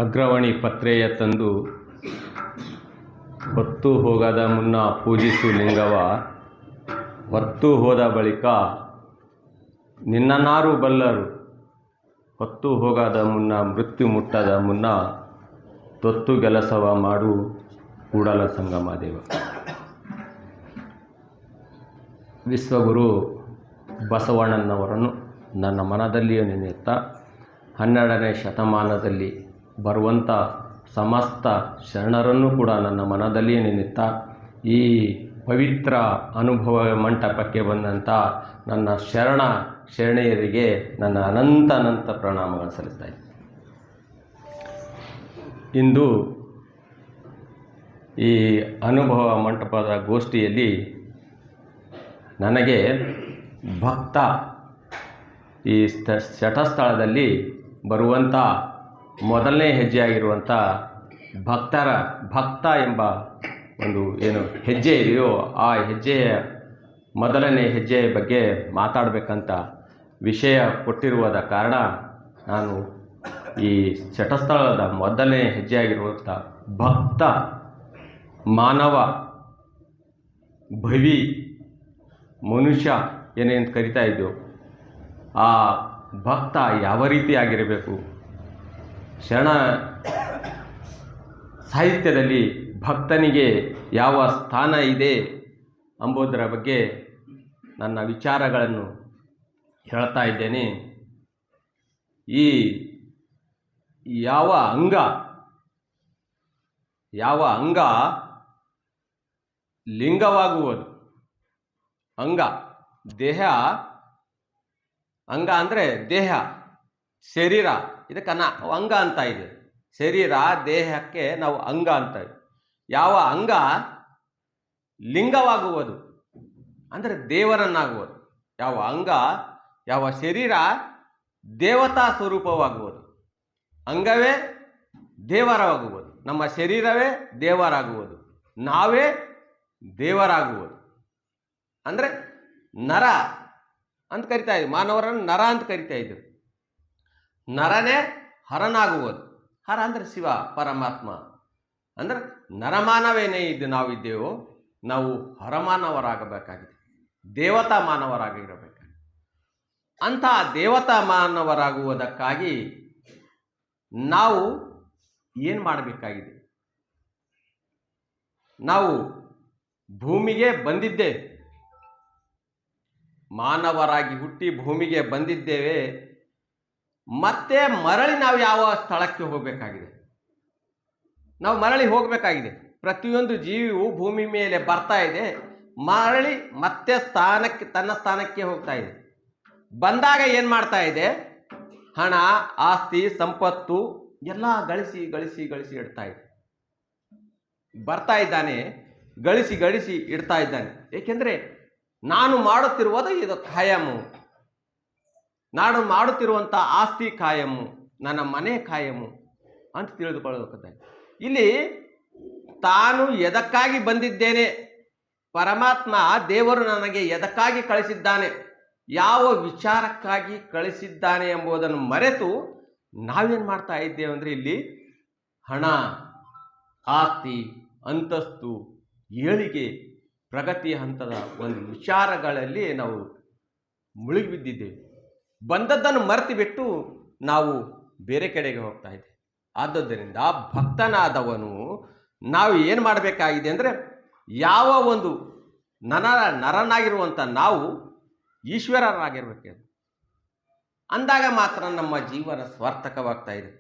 ಅಗ್ರವಾಣಿ ಪತ್ರೆಯ ತಂದು ಹೊತ್ತು ಹೋಗದ ಮುನ್ನ ಪೂಜಿಸು ಲಿಂಗವ, ಹೊತ್ತು ಹೋದ ಬಳಿಕ ನಿನ್ನನ್ನಾರು ಬಲ್ಲರು. ಹೊತ್ತು ಹೋಗದ ಮುನ್ನ ಮೃತ್ಯು ಮುಟ್ಟದ ಮುನ್ನ ತೊತ್ತು ಕೆಲಸವ ಮಾಡು ಕೂಡಲ ಸಂಗಮ ದೇವ. ವಿಶ್ವಗುರು ಬಸವಣ್ಣನವರನ್ನು ನನ್ನ ಮನದಲ್ಲಿಯೇ ನೆನೆಯುತ್ತಾ 12ನೇ ಶತಮಾನದಲ್ಲಿ ಬರುವಂಥ ಸಮಸ್ತ ಶರಣರನ್ನು ಕೂಡ ನನ್ನ ಮನದಲ್ಲಿಯೇ ನೆನೆಯುತ್ತಾ ಈ ಪವಿತ್ರ ಅನುಭವ ಮಂಟಪಕ್ಕೆ ಬಂದಂಥ ನನ್ನ ಶರಣೆಯರಿಗೆ ನನ್ನ ಅನಂತ ಪ್ರಣಾಮಗಳನ್ನು ಸಲ್ಲಿಸ್ತಾ ಇದ್ದೀನಿ. ಇಂದು ಈ ಅನುಭವ ಮಂಟಪದ ಗೋಷ್ಠಿಯಲ್ಲಿ ನನಗೆ ಭಕ್ತ ಈ ಶಟಸ್ಥಳದಲ್ಲಿ ಬರುವಂಥ ಮೊದಲನೇ ಹೆಜ್ಜೆಯಾಗಿರುವಂಥ ಭಕ್ತ ಎಂಬ ಒಂದು ಏನು ಹೆಜ್ಜೆ ಇದೆಯೋ ಆ ಹೆಜ್ಜೆಯ ಮೊದಲನೇ ಹೆಜ್ಜೆಯ ಬಗ್ಗೆ ಮಾತಾಡಬೇಕಂತ ವಿಷಯ ಕೊಟ್ಟಿರುವುದ ಕಾರಣ ನಾನು ಈ ಶಟಸ್ಥಳದ ಮೊದಲನೇ ಹೆಜ್ಜೆಯಾಗಿರುವಂಥ ಭಕ್ತ ಮಾನವ ಭವಿ ಮನುಷ್ಯ ಏನೇನು ಕರಿತಾ ಇದ್ದೆವು ಆ ಭಕ್ತ ಯಾವ ರೀತಿ ಆಗಿರಬೇಕು, ಶರಣ ಸಾಹಿತ್ಯದಲ್ಲಿ ಭಕ್ತನಿಗೆ ಯಾವ ಸ್ಥಾನ ಇದೆ ಎಂಬುದರ ಬಗ್ಗೆ ನನ್ನ ವಿಚಾರಗಳನ್ನು ಹೇಳ್ತಾ ಇದ್ದೇನೆ. ಈ ಯಾವ ಅಂಗ ಲಿಂಗವಾಗುವುದು, ದೇಹ ಅಂಗ ಅಂದರೆ ದೇಹ ಶರೀರ, ಇದಕ್ಕೆ ಅಂಗ ಅಂತ ಇದೆ. ಶರೀರ ದೇಹಕ್ಕೆ ನಾವು ಅಂಗ ಅಂತೀವಿ. ಯಾವ ಅಂಗ ಲಿಂಗವಾಗುವುದು ಅಂದರೆ ದೇವರನ್ನಾಗುವುದು, ಯಾವ ಅಂಗ ಯಾವ ಶರೀರ ದೇವತಾ ಸ್ವರೂಪವಾಗುವುದು, ಅಂಗವೇ ದೇವರವಾಗುವುದು, ನಮ್ಮ ಶರೀರವೇ ದೇವರಾಗುವುದು, ನಾವೇ ದೇವರಾಗುವುದು. ಅಂದರೆ ನರ ಅಂತ ಕರಿತಾ ಇದ್ವಿ, ಮಾನವರನ್ನು ನರ ಅಂತ ಕರಿತಾ ಇದ್ವಿ. ನರನೇ ಹರನಾಗುವುದು. ಹರ ಅಂದರೆ ಶಿವ ಪರಮಾತ್ಮ. ಅಂದರೆ ನರಮಾನವೇನೇ ನಾವಿದ್ದೇವೋ ನಾವು ಹರಮಾನವರಾಗಬೇಕಾಗಿದೆ, ದೇವತಾ ಮಾನವರಾಗಿರಬೇಕಾಗಿದೆ. ಅಂತಹ ದೇವತಾ ಮಾನವರಾಗುವುದಕ್ಕಾಗಿ ನಾವು ಏನು ಮಾಡಬೇಕಾಗಿದೆ? ನಾವು ಭೂಮಿಗೆ ಬಂದಿದ್ದೇವೆ, ಮಾನವರಾಗಿ ಹುಟ್ಟಿ ಭೂಮಿಗೆ ಬಂದಿದ್ದೇವೆ. ಮತ್ತೆ ಮರಳಿ ನಾವು ಯಾವ ಸ್ಥಳಕ್ಕೆ ಹೋಗಬೇಕಾಗಿದೆ? ನಾವು ಮರಳಿ ಹೋಗಬೇಕಾಗಿದೆ. ಪ್ರತಿಯೊಂದು ಜೀವಿಯು ಭೂಮಿ ಮೇಲೆ ಬರ್ತಾ ಇದೆ, ಮರಳಿ ಮತ್ತೆ ತನ್ನ ಸ್ಥಾನಕ್ಕೆ ಹೋಗ್ತಾ ಇದೆ. ಬಂದಾಗ ಏನು ಮಾಡ್ತಾ ಇದೆ? ಹಣ, ಆಸ್ತಿ, ಸಂಪತ್ತು ಎಲ್ಲ ಗಳಿಸಿ ಇಡ್ತಾ ಇದೆ. ಬರ್ತಾ ಇದ್ದಾನೆ, ಗಳಿಸಿ ಇಡ್ತಾ ಇದ್ದಾನೆ. ಏಕೆಂದರೆ ನಾನು ಮಾಡುತ್ತಿರುವುದು ಇದು ಖಾಯಮು, ನಾನು ಮಾಡುತ್ತಿರುವಂಥ ಆಸ್ತಿ ಖಾಯಮು, ನನ್ನ ಮನೆ ಖಾಯಮು ಅಂತ ತಿಳಿದುಕೊಳ್ಳಬೇಕಾಗಿದೆ. ಇಲ್ಲಿ ತಾನು ಎದಕ್ಕಾಗಿ ಬಂದಿದ್ದೇನೆ, ಪರಮಾತ್ಮ ದೇವರು ನನಗೆ ಎದಕ್ಕಾಗಿ ಕಳಿಸಿದ್ದಾನೆ, ಯಾವ ವಿಚಾರಕ್ಕಾಗಿ ಕಳಿಸಿದ್ದಾನೆ ಎಂಬುದನ್ನು ಮರೆತು ನಾವೇನು ಮಾಡ್ತಾ ಇದ್ದೇವೆ ಅಂದರೆ ಇಲ್ಲಿ ಹಣ, ಆಸ್ತಿ, ಅಂತಸ್ತು, ಏಳಿಗೆ, ಪ್ರಗತಿ ಹಂತದ ಒಂದು ವಿಚಾರಗಳಲ್ಲಿ ನಾವು ಮುಳುಗಿ ಬಿದ್ದಿದ್ದೇವೆ. ಬಂದದ್ದನ್ನು ಮರೆತು ಬಿಟ್ಟು ನಾವು ಬೇರೆ ಕಡೆಗೆ ಹೋಗ್ತಾ ಇದ್ದೇವೆ. ಆದ್ದರಿಂದ ಭಕ್ತನಾದವನು ನಾವು ಏನು ಮಾಡಬೇಕಾಗಿದೆ ಅಂದರೆ ಯಾವ ಒಂದು ನರನಾಗಿರುವಂಥ ನಾವು ಈಶ್ವರರಾಗಿರ್ಬೇಕು. ಅಂದಾಗ ಮಾತ್ರ ನಮ್ಮ ಜೀವನ ಸಾರ್ಥಕವಾಗ್ತಾ ಇದೆ.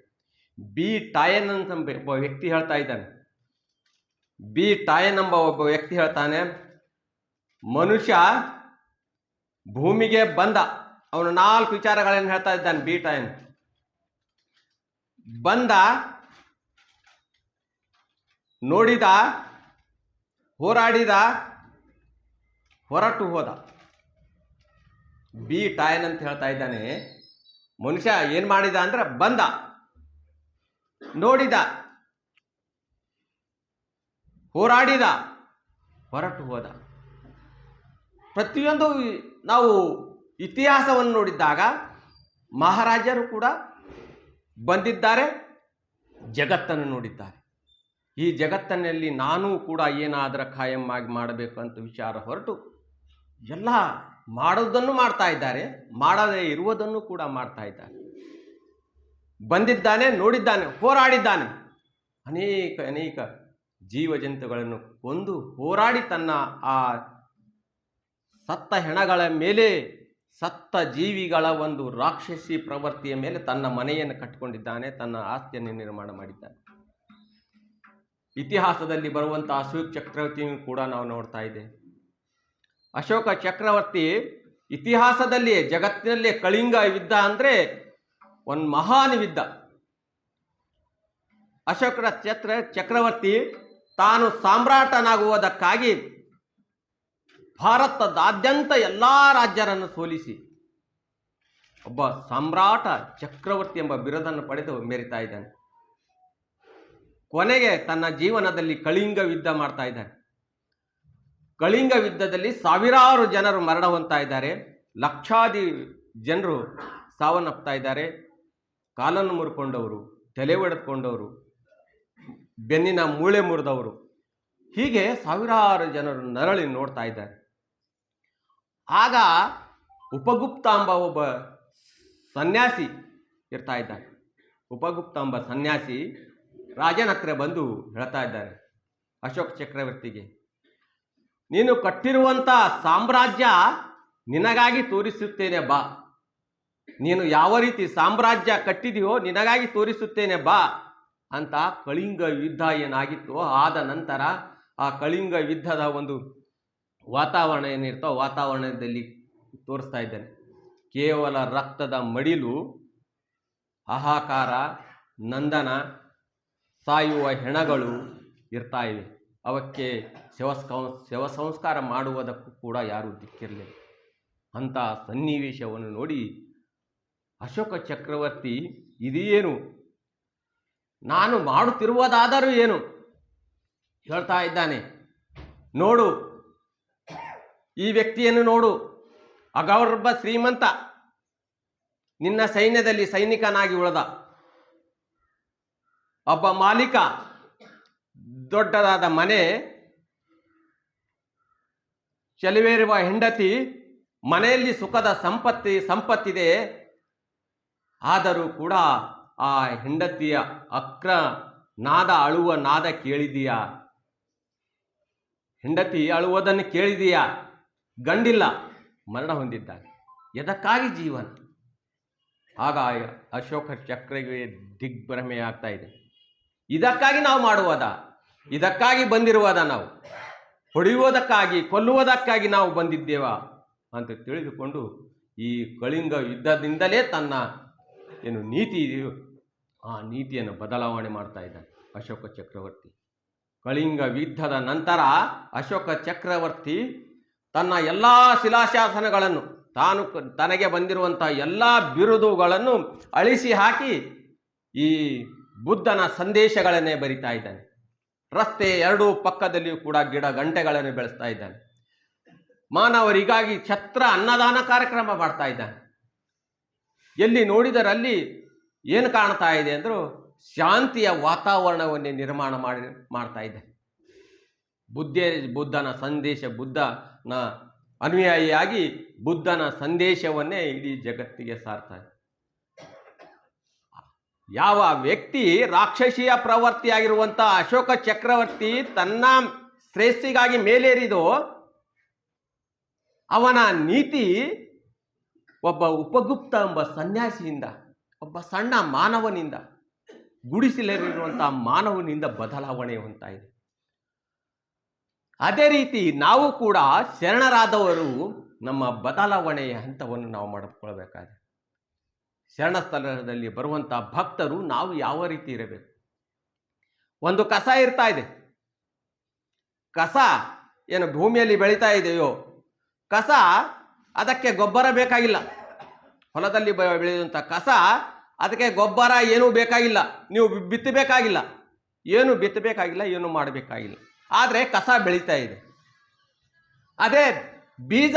ಬಿ ಟಾಯನ್ ಅಂತ ಒಬ್ಬ ವ್ಯಕ್ತಿ ಹೇಳ್ತಾ ಇದ್ದಾನೆ. ಬಿ ಟಾಯನ್ ಎಂಬ ಒಬ್ಬ ವ್ಯಕ್ತಿ ಹೇಳ್ತಾನೆ, ಮನುಷ್ಯ ಭೂಮಿಗೆ ಬಂದ. ಅವನು 4 ವಿಚಾರಗಳನ್ನು ಹೇಳ್ತಾ ಇದ್ದಾನೆ. ಬಿ ಟಾಯನ್ ಬಂದ, ನೋಡಿದ, ಹೋರಾಡಿದ, ಹೊರಟು ಹೋದ. ಬಿ ಟಾಯನ್ ಅಂತ ಹೇಳ್ತಾ ಇದ್ದಾನೆ, ಮನುಷ್ಯ ಏನು ಮಾಡಿದ ಅಂದ್ರೆ ಬಂದ, ನೋಡಿದ, ಹೋರಾಡಿದ, ಹೊರಟು ಹೋದ. ಪ್ರತಿಯೊಂದು ನಾವು ಇತಿಹಾಸವನ್ನು ನೋಡಿದಾಗ ಮಹಾರಾಜರು ಕೂಡ ಬಂದಿದ್ದಾರೆ, ಜಗತ್ತನ್ನು ನೋಡಿದ್ದಾರೆ. ಈ ಜಗತ್ತಿನಲ್ಲಿ ನಾನೂ ಕೂಡ ಏನಾದರೂ ಖಾಯಂ ಆಗಿ ಮಾಡಬೇಕು ಅಂತ ವಿಚಾರ ಹೊರಟು ಎಲ್ಲ ಮಾಡೋದನ್ನು ಮಾಡ್ತಾ ಇದ್ದಾರೆ, ಮಾಡದೇ ಇರುವುದನ್ನು ಕೂಡ ಮಾಡ್ತಾ ಇದ್ದಾರೆ. ಬಂದಿದ್ದಾನೆ, ನೋಡಿದ್ದಾನೆ, ಹೋರಾಡಿದ್ದಾನೆ. ಅನೇಕ ಜೀವ ಜಂತುಗಳನ್ನು ಕೊಂದು ಹೋರಾಡಿ ತನ್ನ ಆ ಸತ್ತ ಹೆಣಗಳ ಮೇಲೆ, ಸತ್ತ ಜೀವಿಗಳ ಒಂದು ರಾಕ್ಷಸಿ ಪ್ರವೃತ್ತಿಯ ಮೇಲೆ ತನ್ನ ಮನೆಯನ್ನು ಕಟ್ಟಿಕೊಂಡಿದ್ದಾನೆ, ತನ್ನ ಆಸ್ತಿಯನ್ನು ನಿರ್ಮಾಣ ಮಾಡಿದ್ದಾನೆ. ಇತಿಹಾಸದಲ್ಲಿ ಬರುವಂತಹ ಅಶೋಕ ಚಕ್ರವರ್ತಿಯನ್ನು ಕೂಡ ನಾವು ನೋಡ್ತಾ ಇದ್ದೇವೆ. ಅಶೋಕ ಚಕ್ರವರ್ತಿ ಇತಿಹಾಸದಲ್ಲಿಯೇ, ಜಗತ್ತಿನಲ್ಲೇ ಕಳಿಂಗ ಯುದ್ಧ ಅಂದರೆ ಒಂದು ಮಹಾನ್ ಯುದ್ಧ. ಅಶೋಕ ಚಕ್ರವರ್ತಿ ತಾನು ಸಾಮ್ರಾಟನಾಗುವುದಕ್ಕಾಗಿ ಭಾರತದಾದ್ಯಂತ ಎಲ್ಲ ರಾಜ್ಯರನ್ನು ಸೋಲಿಸಿ ಒಬ್ಬ ಸಾಮ್ರಾಟ ಚಕ್ರವರ್ತಿ ಎಂಬ ಬಿರುದನ್ನು ಪಡೆದು ಮೆರಿತಾ ಇದ್ದಾನೆ. ಕೊನೆಗೆ ತನ್ನ ಜೀವನದಲ್ಲಿ ಕಳಿಂಗ ಯುದ್ಧ ಮಾಡ್ತಾ ಇದ್ದಾನೆ. ಕಳಿಂಗ ಯುದ್ಧದಲ್ಲಿ ಸಾವಿರಾರು ಜನರು ಮರಣ ಹೊಂದ್ತಾ ಇದ್ದಾರೆ, ಲಕ್ಷಾದಿ ಜನರು ಸಾವನ್ನಪ್ತಾ ಇದ್ದಾರೆ. ಕಾಲನ್ನು ಮುರ್ಕೊಂಡವರು, ತಲೆ ಒಡೆದುಕೊಂಡವರು, ಬೆನ್ನಿನ ಮೂಳೆ ಮುರಿದವರು, ಹೀಗೆ ಸಾವಿರಾರು ಜನರು ನರಳಿ ನೋಡ್ತಾ ಇದ್ದಾರೆ. ಆಗ ಉಪಗುಪ್ತ ಎಂಬ ಒಬ್ಬ ಸನ್ಯಾಸಿ ಇರ್ತಾ ಇದ್ದಾರೆ. ಉಪಗುಪ್ತ ಎಂಬ ಸನ್ಯಾಸಿ ರಾಜನ ಹತ್ರ ಬಂದು ಹೇಳ್ತಾ ಇದ್ದಾರೆ ಅಶೋಕ ಚಕ್ರವರ್ತಿಗೆ, ನೀನು ಕಟ್ಟಿರುವಂಥ ಸಾಮ್ರಾಜ್ಯ ನಿನಗಾಗಿ ತೋರಿಸುತ್ತೇನೆ ಬಾ. ನೀನು ಯಾವ ರೀತಿ ಸಾಮ್ರಾಜ್ಯ ಕಟ್ಟಿದೆಯೋ ನಿನಗಾಗಿ ತೋರಿಸುತ್ತೇನೆ ಬಾ ಅಂತ. ಕಳಿಂಗ ಯುದ್ಧ ಏನಾಗಿತ್ತು ಆದ ನಂತರ ಆ ಕಳಿಂಗ ಯುದ್ಧದ ಒಂದು ವಾತಾವರಣ ಏನಿರ್ತೋ ವಾತಾವರಣದಲ್ಲಿ ತೋರಿಸ್ತಾ ಇದ್ದಾನೆ. ಕೇವಲ ರಕ್ತದ ಮಡಿಲು, ಹಾಹಾಕಾರ, ನಂದನ, ಸಾಯುವ ಹೆಣಗಳು ಇರ್ತಾ ಇವೆ. ಅವಕ್ಕೆ ಶವ ಸಂಸ್ಕಾರ ಮಾಡುವುದಕ್ಕೂ ಕೂಡ ಯಾರೂ ದಿಕ್ಕಿರಲಿಲ್ಲ. ಅಂಥ ಸನ್ನಿವೇಶವನ್ನು ನೋಡಿ ಅಶೋಕ ಚಕ್ರವರ್ತಿ ಇದೇನು, ನಾನು ಮಾಡುತ್ತಿರುವುದಾದರೂ ಏನು ಹೇಳ್ತಾ ಇದ್ದಾನೆ. ನೋಡು, ಈ ವ್ಯಕ್ತಿಯನ್ನು ನೋಡು, ಅಗರ್ಭ ಶ್ರೀಮಂತ, ನಿನ್ನ ಸೈನ್ಯದಲ್ಲಿ ಸೈನಿಕನಾಗಿ ಉಳಿದ ಒಬ್ಬ ಮಾಲೀಕ, ದೊಡ್ಡದಾದ ಮನೆ, ಚೆಲುವೇರುವ ಹೆಂಡತಿ, ಮನೆಯಲ್ಲಿ ಸುಖದ ಸಂಪತ್ತಿದೆ. ಆದರೂ ಕೂಡ ಆ ಹೆಂಡತಿಯ ನಾದ, ಅಳುವ ನಾದ ಕೇಳಿದೀಯಾ? ಹೆಂಡತಿ ಅಳುವುದನ್ನು ಕೇಳಿದೀಯಾ? ಗಂಡಿಲ್ಲ, ಮರಣ ಹೊಂದಿದ್ದಾನೆ. ಎದಕ್ಕಾಗಿ ಜೀವನ? ಆಗ ಅಶೋಕ ಚಕ್ರಗೆ ದಿಗ್ಭ್ರಮೆ ಆಗ್ತಾ ಇದೆ. ಇದಕ್ಕಾಗಿ ನಾವು ಮಾಡುವುದ? ಇದಕ್ಕಾಗಿ ಬಂದಿರುವುದ? ನಾವು ಹೊಡೆಯುವುದಕ್ಕಾಗಿ, ಕೊಲ್ಲುವುದಕ್ಕಾಗಿ ನಾವು ಬಂದಿದ್ದೇವಾ ಅಂತ ತಿಳಿದುಕೊಂಡು ಈ ಕಳಿಂಗ ಯುದ್ಧದಿಂದಲೇ ತನ್ನ ಏನು ನೀತಿ ಇದೆಯೋ ಆ ನೀತಿಯನ್ನು ಬದಲಾವಣೆ ಮಾಡ್ತಾ ಇದ್ದಾನೆ ಅಶೋಕ ಚಕ್ರವರ್ತಿ. ಕಳಿಂಗ ಯುದ್ಧದ ನಂತರ ಅಶೋಕ ಚಕ್ರವರ್ತಿ ತನ್ನ ಎಲ್ಲ ಶಿಲಾಶಾಸನಗಳನ್ನು, ತನಗೆ ಬಂದಿರುವಂಥ ಎಲ್ಲ ಬಿರುದುಗಳನ್ನು ಅಳಿಸಿ ಹಾಕಿ ಈ ಬುದ್ಧನ ಸಂದೇಶಗಳನ್ನೇ ಬರಿತಾ ಇದ್ದಾನೆ. ರಸ್ತೆ ಎರಡೂ ಪಕ್ಕದಲ್ಲಿಯೂ ಕೂಡ ಗಿಡ ಗಂಟೆಗಳನ್ನು ಬೆಳೆಸ್ತಾ ಇದ್ದಾನೆ. ಮಾನವರಿಗಾಗಿ ಛತ್ರ ಅನ್ನದಾನ ಕಾರ್ಯಕ್ರಮ ಮಾಡ್ತಾ ಇದ್ದಾನೆ. ಎಲ್ಲಿ ನೋಡಿದರಲ್ಲಿ ಏನು ಕಾಣ್ತಾ ಇದೆ ಅಂದರೂ ಶಾಂತಿಯ ವಾತಾವರಣವನ್ನೇ ನಿರ್ಮಾಣ ಮಾಡ್ತಾ ಇದ್ದಾನೆ. ಬುದ್ಧನ ಸಂದೇಶ, ಬುದ್ಧನ ಅನುಯಾಯಿಯಾಗಿ ಬುದ್ಧನ ಸಂದೇಶವನ್ನೇ ಇಡೀ ಜಗತ್ತಿಗೆ ಸಾರ್ತಾರೆ. ಯಾವ ವ್ಯಕ್ತಿ ರಾಕ್ಷಸಿಯ ಪ್ರವೃತ್ತಿಯಾಗಿರುವಂಥ ಅಶೋಕ ಚಕ್ರವರ್ತಿ ತನ್ನ ಶ್ರೇಷ್ಠಿಗಾಗಿ ಮೇಲೇರಿದೋ ಅವನ ನೀತಿ ಒಬ್ಬ ಉಪಗುಪ್ತ ಎಂಬ ಸನ್ಯಾಸಿಯಿಂದ, ಒಬ್ಬ ಸಣ್ಣ ಮಾನವನಿಂದ, ಗುಡಿಸಲಿರುವಂಥ ಮಾನವನಿಂದ ಬದಲಾವಣೆ ಹೊಂದ್ತಾ ಇದೆ. ಅದೇ ರೀತಿ ನಾವು ಕೂಡ ಶರಣರಾದವರು ನಮ್ಮ ಬದಲಾವಣೆಯ ಹಂತವನ್ನು ನಾವು ಮಾಡಿಕೊಳ್ಬೇಕಾಗಿದೆ. ಶರಣ ಸ್ಥಳದಲ್ಲಿ ಬರುವಂಥ ಭಕ್ತರು ನಾವು ಯಾವ ರೀತಿ ಇರಬೇಕು? ಒಂದು ಕಸ ಇರ್ತಾ ಇದೆ, ಕಸ ಏನು ಭೂಮಿಯಲ್ಲಿ ಬೆಳೀತಾ ಇದೆಯೋ ಕಸ, ಅದಕ್ಕೆ ಗೊಬ್ಬರ ಬೇಕಾಗಿಲ್ಲ. ಹೊಲದಲ್ಲಿ ಬೆಳೆಯುವಂಥ ಕಸ, ಅದಕ್ಕೆ ಗೊಬ್ಬರ ಏನೂ ಬೇಕಾಗಿಲ್ಲ, ನೀವು ಬಿತ್ತಬೇಕಾಗಿಲ್ಲ, ಏನು ಬಿತ್ತಬೇಕಾಗಿಲ್ಲ, ಏನು ಮಾಡಬೇಕಾಗಿಲ್ಲ. ಆದರೆ ಕಸ ಬೆಳೀತಾ ಇದೆ. ಅದೇ ಬೀಜ